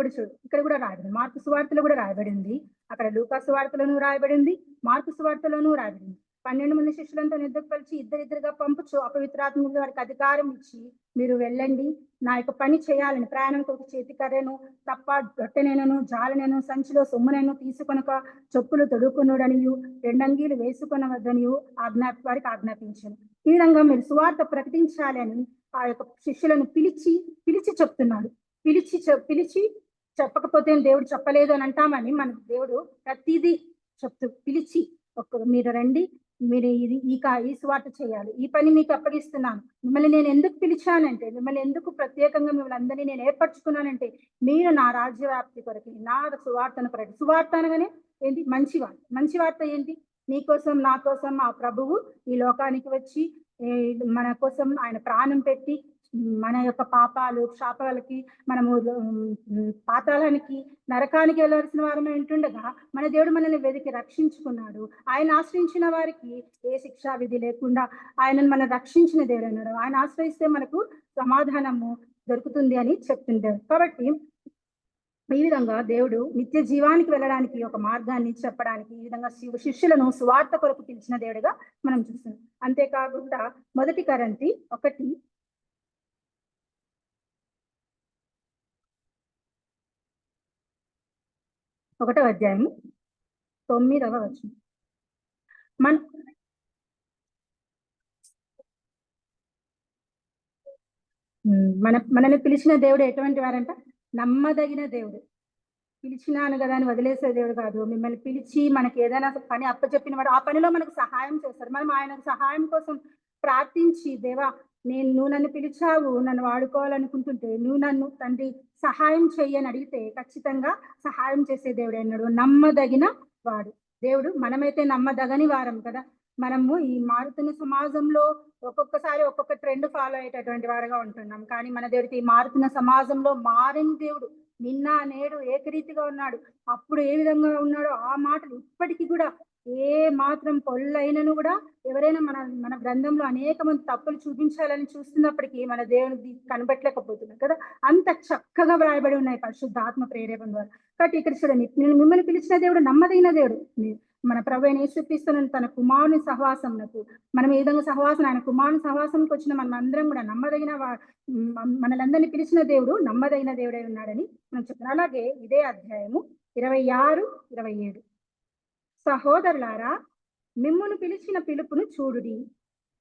కూడా రాయబడింది. మార్కు సువార్తలో కూడా రాయబడింది, అక్కడ లూకా సువార్తలోనూ రాయబడింది, మార్కు సువార్తలోనూ రాయబడింది. 12 మంది శిష్యులంతా నిద్రపరిచి ఇద్దరిద్దరుగా పంపుచు అపవిత్రాత్మ వారికి అధికారం ఇచ్చి, మీరు వెళ్ళండి, నా యొక్క పని చేయాలని, ప్రయాణం కొరకు చేతికర్రను తప్ప రొట్టెనైనను జాలనైను సంచిలో సొమ్మునైను తీసుకొనక చెప్పులు తొడుక్కునుడనియు 2 అంగీలు వేసుకొనవద్దనియు వారికి ఆజ్ఞాపించాను. ఈ విధంగా మీరు సువార్త ప్రకటించాలి అని ఆ యొక్క శిష్యులను పిలిచి చెప్తున్నాడు. పిలిచి చెప్పకపోతే దేవుడు చెప్పలేదు అని అంటామని మన దేవుడు ప్రతిదీ పిలిచి మీరు రండి, మీరు ఈ సువార్త చేయాలి, ఈ పని మీకు అప్పగిస్తున్నాను. మిమ్మల్ని నేను ఎందుకు పిలిచానంటే, మిమ్మల్ని ఎందుకు ప్రత్యేకంగా మిమ్మల్ని అందరినీ నేను ఏర్పరచుకున్నానంటే, మీరు నా రాజ్య వ్యాప్తి కొరకు నా సువార్తను సువార్త అనగానే ఏంటి? మంచి వార్త ఏంటి? నీ కోసం నా కోసం ఆ ప్రభువు ఈ లోకానికి వచ్చి మన కోసం ఆయన ప్రాణం పెట్టి మన యొక్క పాపాలు శాపాలకి మనము పాతాళానికి నరకానికి వెళ్ళవలసిన వారమే ఉంటుండగా మన దేవుడు మనల్ని వెతికి రక్షించుకున్నాడు. ఆయన ఆశ్రయించిన వారికి ఏ శిక్షా విధి లేకుండా ఆయనను మనం రక్షించిన దేవుడు అన్నాడు. ఆయన ఆశ్రయిస్తే మనకు సమాధానము దొరుకుతుంది అని చెప్తుంటాడు. కాబట్టి ఈ విధంగా దేవుడు నిత్య జీవానికి వెళ్ళడానికి ఒక మార్గాన్ని చెప్పడానికి ఈ విధంగా శిష్యులను సువార్త కొరకు పిలిచిన దేవుడిగా మనం చూస్తున్నాం. అంతేకాకుండా 1 కొరింథీ 1వ అధ్యాయం 9వ వచనం. మనల్ని పిలిచిన దేవుడు ఎటువంటి వారంట? నమ్మదగిన దేవుడు. పిలిచినాను కదా అని వదిలేసే దేవుడు కాదు. మిమ్మల్ని పిలిచి మనకి ఏదైనా పని అప్పచెప్పిన వాడు ఆ పనిలో మనకు సహాయం చేస్తారు. మనం ఆయన సహాయం కోసం ప్రార్థించి, దేవా నువ్వు నన్ను పిలిచావు, నన్ను వాడుకోవాలనుకుంటుంటే నువ్వు నన్ను తండ్రి సహాయం చెయ్యని అడిగితే ఖచ్చితంగా సహాయం చేసే దేవుడు అన్నాడు. నమ్మదగిన వాడు దేవుడు. మనమైతే నమ్మదగని వారం కదా. మనము ఈ మారుతున్న సమాజంలో ఒక్కొక్కసారి ఒక్కొక్క ట్రెండ్ ఫాలో అయ్యేటటువంటి వారుగా ఉంటున్నాం. కానీ మన దేవుడికి ఈ మారుతున్న సమాజంలో మారని దేవుడు. నిన్న నేడు ఏకరీతిగా ఉన్నాడు. అప్పుడు ఏ విధంగా ఉన్నాడో ఆ మాటలు ఇప్పటికీ కూడా ఏ మాత్రం పొల్లైనను కూడా ఎవరైనా మన గ్రంథంలో అనేక మంది తప్పులు చూపించాలని చూస్తున్నప్పటికీ మన దేవుడికి కనబట్టలేకపోతున్నాం కదా. అంత చక్కగా వ్రాయబడి ఉన్నాయి పరిశుద్ధాత్మ ప్రేరేపణ ద్వారా. కాబట్టి ఇక్కడ చూడండి, మిమ్మల్ని పిలిచిన దేవుడు నమ్మదగిన దేవుడు. మన ప్రభువైన యేసుక్రీస్తును తన కుమారుని సహవాసంకు మనం ఏ విధంగా సహవాసం, ఆయన కుమారుని సహవాసంకి వచ్చిన మనం అందరం కూడా నమ్మదగిన మనలందరినీ పిలిచిన దేవుడు నమ్మదగిన దేవుడై ఉన్నాడని మనం చెప్తున్నాం. అలాగే ఇదే అధ్యాయము 26, 27. సహోదరులారా, మిమ్మును పిలిచిన పిలుపును చూడుడి.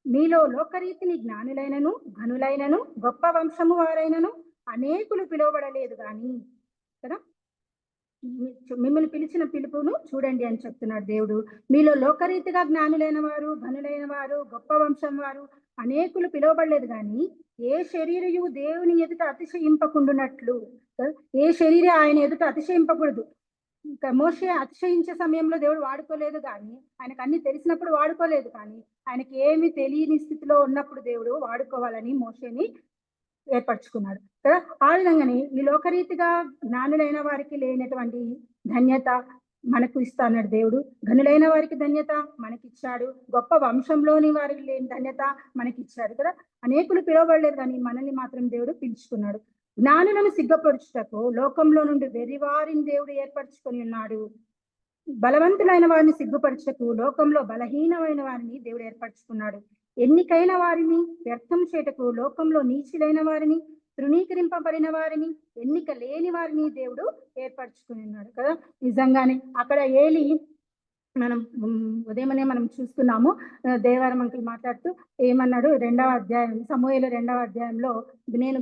మీలో లోకరీతిని జ్ఞానులైనను ఘనులైనను గొప్ప వంశము వారైనను అనేకులు పిలువబడలేదు గాని కదా. మిమ్మల్ని పిలిచిన పిలుపును చూడండి అని చెప్తున్నాడు దేవుడు. మీలో లోకరీతిగా జ్ఞానులైన వారు, ఘనులైన వారు, గొప్ప వంశం వారు అనేకులు పిలువబడలేదు కానీ ఏ శరీరయు దేవుని ఎదుట అతిశయింపకుండునట్లు. ఏ శరీరం ఆయన ఎదుట అతిశయింపకూడదు. ఇంకా మోషే అతిశయించే సమయంలో దేవుడు వాడుకోలేదు కానీ, ఆయనకు అన్ని తెలిసినప్పుడు వాడుకోలేదు కానీ, ఆయనకి ఏమి తెలియని స్థితిలో ఉన్నప్పుడు దేవుడు వాడుకోవాలని మోషేని ఏర్పరచుకున్నాడు కదా. ఆ విధంగానే ఈ లోకరీతిగా జ్ఞానులైన వారికి లేనటువంటి ధన్యత మనకు ఇస్తాడు దేవుడు. ఘనులైన వారికి ధన్యత మనకిచ్చాడు. గొప్ప వంశంలోని వారికి లేని ధన్యత మనకిచ్చాడు కదా. అనేకులు పిలువబడలేదు కానీ మనల్ని మాత్రం దేవుడు పిలుచుకున్నాడు. జ్ఞానులను సిగ్గపరుచుటకు లోకంలో నుండి వెర్రివారిని దేవుడు ఏర్పరచుకొని ఉన్నాడు. బలవంతులైన వారిని సిగ్గుపరచుటకు లోకంలో బలహీనమైన వారిని దేవుడు ఏర్పరచుకున్నాడు. ఎన్నికైన వారిని వ్యర్థం చేయటకు లోకంలో నీచులైన వారిని, తృణీకరింపబడిన వారిని, ఎన్నిక లేని వారిని దేవుడు ఏర్పరచుకుని ఉన్నాడు కదా. నిజంగానే అక్కడ ఏలి మనం ఉదయమనే మనం చూస్తున్నాము. దేవారం అంకుల్ మాట్లాడుతూ ఏమన్నాడు, 2వ అధ్యాయం సమూయేలు 2వ అధ్యాయంలో, నేను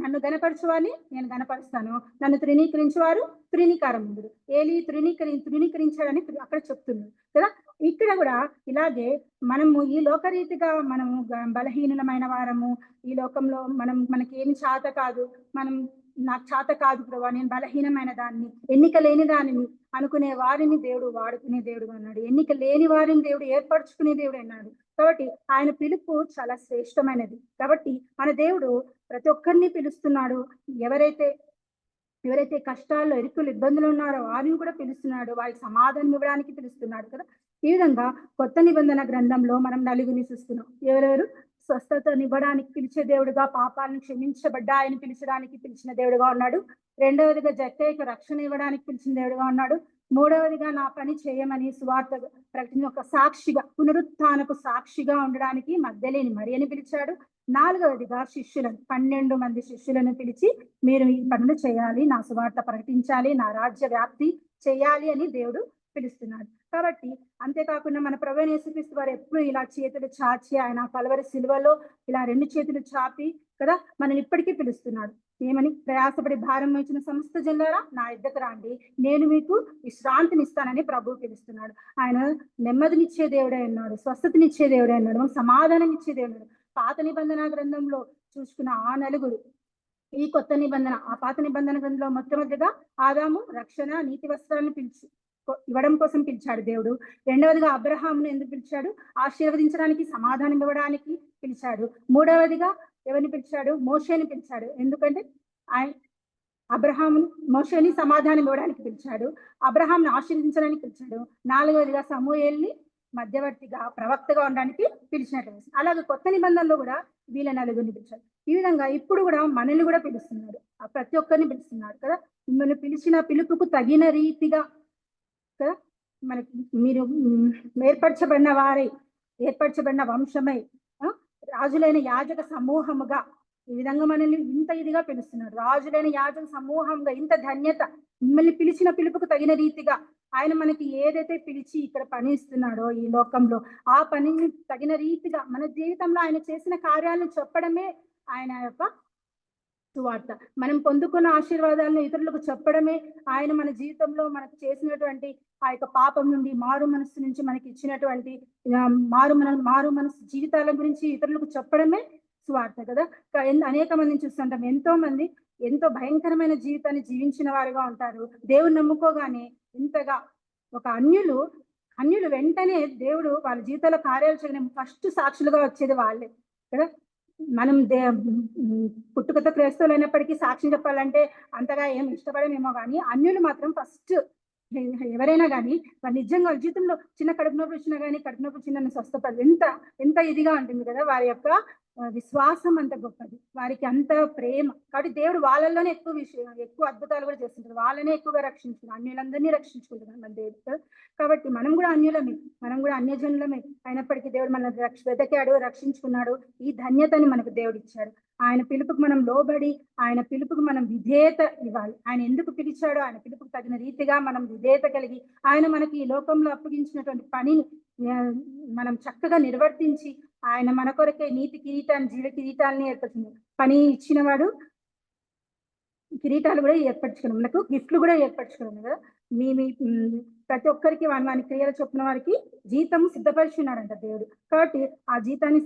నన్ను గనపరచువారిని నేను గనపరుస్తాను, నన్ను తృణీకరించేవారు తృణీకారం ముందు. ఏలి తృణీకరించాడని అక్కడ చెప్తున్నాడు కదా. ఇక్కడ కూడా ఇలాగే మనము ఈ లోకరీతిగా మనము బలహీనమైన వారము, ఈ లోకంలో మనకి ఏమి చేత కాదు, నాకు చేత కాదు ప్రభా, నేను బలహీనమైన దాన్ని, ఎన్నిక లేని దానిని అనుకునే వారిని దేవుడు వాడుకునే దేవుడు అన్నాడు. ఎన్నిక లేని వారిని దేవుడు ఏర్పరచుకునే దేవుడు అన్నాడు. కాబట్టి ఆయన పిలుపు చాలా శ్రేష్టమైనది. కాబట్టి మన దేవుడు ప్రతి ఒక్కరిని పిలుస్తున్నాడు. ఎవరైతే కష్టాల్లో ఇరుకులు ఇబ్బందులు ఉన్నారో వారిని కూడా పిలుస్తున్నాడు. వారికి సమాధానం ఇవ్వడానికి పిలుస్తున్నాడు కదా. ఈ విధంగా కొత్త నిబంధన గ్రంథంలో మనం నలుగురిని చూస్తున్నాం. ఎవరెవరు? స్వస్థతనివ్వడానికి పిలిచే దేవుడుగా, పాపాలను క్షమించబడ్డా ఆయన పిలిచిన దేవుడుగా ఉన్నాడు. 2వదిగా జక్కయ్యకు రక్షణ ఇవ్వడానికి పిలిచిన దేవుడుగా ఉన్నాడు. 3వదిగా నా పని చేయమని సువార్త ప్రకటించిన ఒక సాక్షిగా, పునరుత్థానకు సాక్షిగా ఉండడానికి మగ్దలేని మరియని పిలిచాడు. 4వదిగా 12 మంది శిష్యులను పిలిచి, మీరు ఈ పనులు చేయాలి, నా సువార్త ప్రకటించాలి, నా రాజ్య వ్యాప్తి చేయాలి అని దేవుడు పిలుస్తున్నాడు. కాబట్టి అంతేకాకుండా మన ప్రభువైన యేసుక్రీస్తు వారు ఎప్పుడు ఇలా చేతులు చాచి, ఆయన కల్వరి సిలువలో ఇలా 2 చేతులు చాపి కదా మనని ఇప్పటికీ పిలుస్తున్నాడు. ఏమని? ప్రయాసపడి భారం వహించిన సమస్త జనులారా నా యొద్దకు రండి, నేను మీకు విశ్రాంతిని ఇస్తానని ప్రభువు పిలుస్తున్నాడు. ఆయన నెమ్మదినిచ్చే దేవుడే అన్నాడు, స్వస్థతనిచ్చే దేవుడే అన్నాడు, సమాధానం ఇచ్చే దేవుడు. పాత నిబంధన గ్రంథంలో చూసుకున్న ఆ నలుగురు, ఈ కొత్త నిబంధన, ఆ పాత నిబంధన గ్రంథంలో మొట్టమొదటిగా ఆదాము రక్షణ నీతి వస్త్రాలను ఇవ్వడం కోసం పిలిచాడు దేవుడు. రెండవదిగా అబ్రహామును ఎందుకు పిలిచాడు? ఆశీర్వదించడానికి, సమాధానం ఇవ్వడానికి పిలిచాడు. మూడవదిగా ఎవరిని పిలిచాడు? మోషేని పిలిచాడు. ఎందుకంటే ఆయన మోషేని సమాధానం ఇవ్వడానికి పిలిచాడు. అబ్రహాంని ఆశీర్వదించడానికి పిలిచాడు. నాలుగవదిగా సమూయేల్ని మధ్యవర్తిగా, ప్రవక్తగా ఉండడానికి పిలిచినట్లు. అలాగే కొత్త నిబంధనలో కూడా వీళ్ళ నలుగురిని పిలిచాడు. ఈ విధంగా ఇప్పుడు కూడా మనల్ని కూడా పిలుస్తున్నాడు. ప్రతి ఒక్కరిని పిలుస్తున్నాడు కదా. మిమ్మల్ని పిలిచిన పిలుపుకు తగిన రీతిగా కదా, మనకి మీరు ఏర్పరచబడిన వారై, ఏర్పరచబడిన వంశమై, రాజులైన యాజక సమూహముగా, ఈ విధంగా మనల్ని ఇంత ఇదిగా పిలుస్తున్నాడు. రాజులైన యాజక సమూహంగా, ఇంత ధన్యత, మిమ్మల్ని పిలిచిన పిలుపుకు తగిన రీతిగా ఆయన మనకి ఏదైతే పిలిచి ఇక్కడ పని ఇస్తున్నాడో ఈ లోకంలో, ఆ పనిని తగిన రీతిగా మన జీవితంలో ఆయన చేసిన కార్యాలను చెప్పడమే ఆయన యొక్క సువార్త. మనం పొందుకున్న ఆశీర్వాదాలను ఇతరులకు చెప్పడమే ఆయన మన జీవితంలో మనకు చేసినటువంటి ఆ యొక్క పాపం నుండి, మారు మనస్సు నుంచి మనకి ఇచ్చినటువంటి మారు మనస్సు జీవితాల గురించి ఇతరులకు చెప్పడమే సువార్త కదా. అనేక మందిని చూస్తుంటాం, ఎంతో మంది ఎంతో భయంకరమైన జీవితాన్ని జీవించిన వారుగా ఉంటారు. దేవుని నమ్ముకోగానే ఇంతగా ఒక అన్యులు వెంటనే దేవుడు వాళ్ళ జీవితాల్లో కార్యాలు చేయడం ఫస్ట్ సాక్షులుగా వచ్చేది వాళ్ళే కదా. మనం పుట్టుకతో క్రైస్తవులు అయినప్పటికీ సాక్ష్యం చెప్పాలంటే అంతగా ఏం ఇష్టపడమేమో కానీ, అన్యులు మాత్రం ఫస్ట్ ఎవరైనా కానీ వాళ్ళు నిజంగా వాళ్ళ జీవితంలో చిన్న కడుపు నొప్పి వచ్చినా కానీ, కడుపు నొప్పి చిన్న స్వస్థపడదు. ఎంత ఇదిగా ఉంటుంది కదా వారి యొక్క విశ్వాసం, అంత గొప్పది, వారికి అంత ప్రేమ. కాబట్టి దేవుడు వాళ్ళల్లోనే ఎక్కువ అద్భుతాలు కూడా చేస్తుంటారు. వాళ్ళనే ఎక్కువగా రక్షించుకున్నారు, అన్యులందరినీ రక్షించుకుంటున్నారు మన దేవుడు. కాబట్టి మనం కూడా అన్యులమే, మనం కూడా అన్యజనులమే అయినప్పటికీ దేవుడు మనల్ని వెతకాడు, రక్షించుకున్నాడు. ఈ ధన్యతని మనకు దేవుడు ఇచ్చాడు. ఆయన పిలుపుకు మనం లోబడి, ఆయన పిలుపుకు మనం విధేయత ఇవ్వాలి. ఆయన ఎందుకు పిలిచాడో ఆయన పిలుపుకు తగిన రీతిగా మనం విధేయత కలిగి, ఆయన మనకి ఈ లోకంలో అప్పగించినటువంటి పనిని మనం చక్కగా నిర్వర్తించి, ఆయన మన కొరకే నీతి కిరీటాన్ని, జీవ కిరీటాలని ఏర్పరిచింది. పని ఇచ్చిన వాడు కిరీటాలు కూడా ఏర్పరచుకున్నాం, మనకు గిఫ్ట్లు కూడా ఏర్పరచుకున్నాం కదా. మీ ప్రతి ఒక్కరికి వాని క్రియలు చొప్పున వారికి జీతం సిద్ధపరిచున్నాడంట దేవుడు. కాబట్టి ఆ జీతాన్ని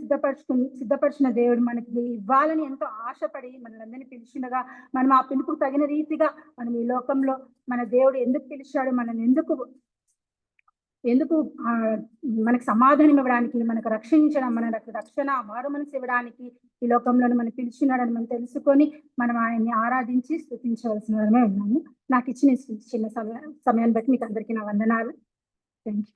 సిద్ధపరిచిన దేవుడు మనకి ఇవ్వాలని ఎంతో ఆశపడి మనల్ని పిలిచినగా, మనం ఆ పిలుపుకు తగిన రీతిగా మనం ఈ లోకంలో మన దేవుడు ఎందుకు పిలిచాడు, మనల్ని ఎందుకు మనకు సమాధానం ఇవ్వడానికి, మనకు రక్షించడం, మన రక్షణ, మారు మనసు ఇవ్వడానికి ఈ లోకంలో మనం పిలిచినాడని మనం తెలుసుకొని మనం ఆయన్ని ఆరాధించి స్తుతించవలసిన వారమే ఉన్నాము. నాకు ఇచ్చిన చిన్న సమయాన్ని బట్టి మీకు అందరికీ నా వందనాలు. Thank you.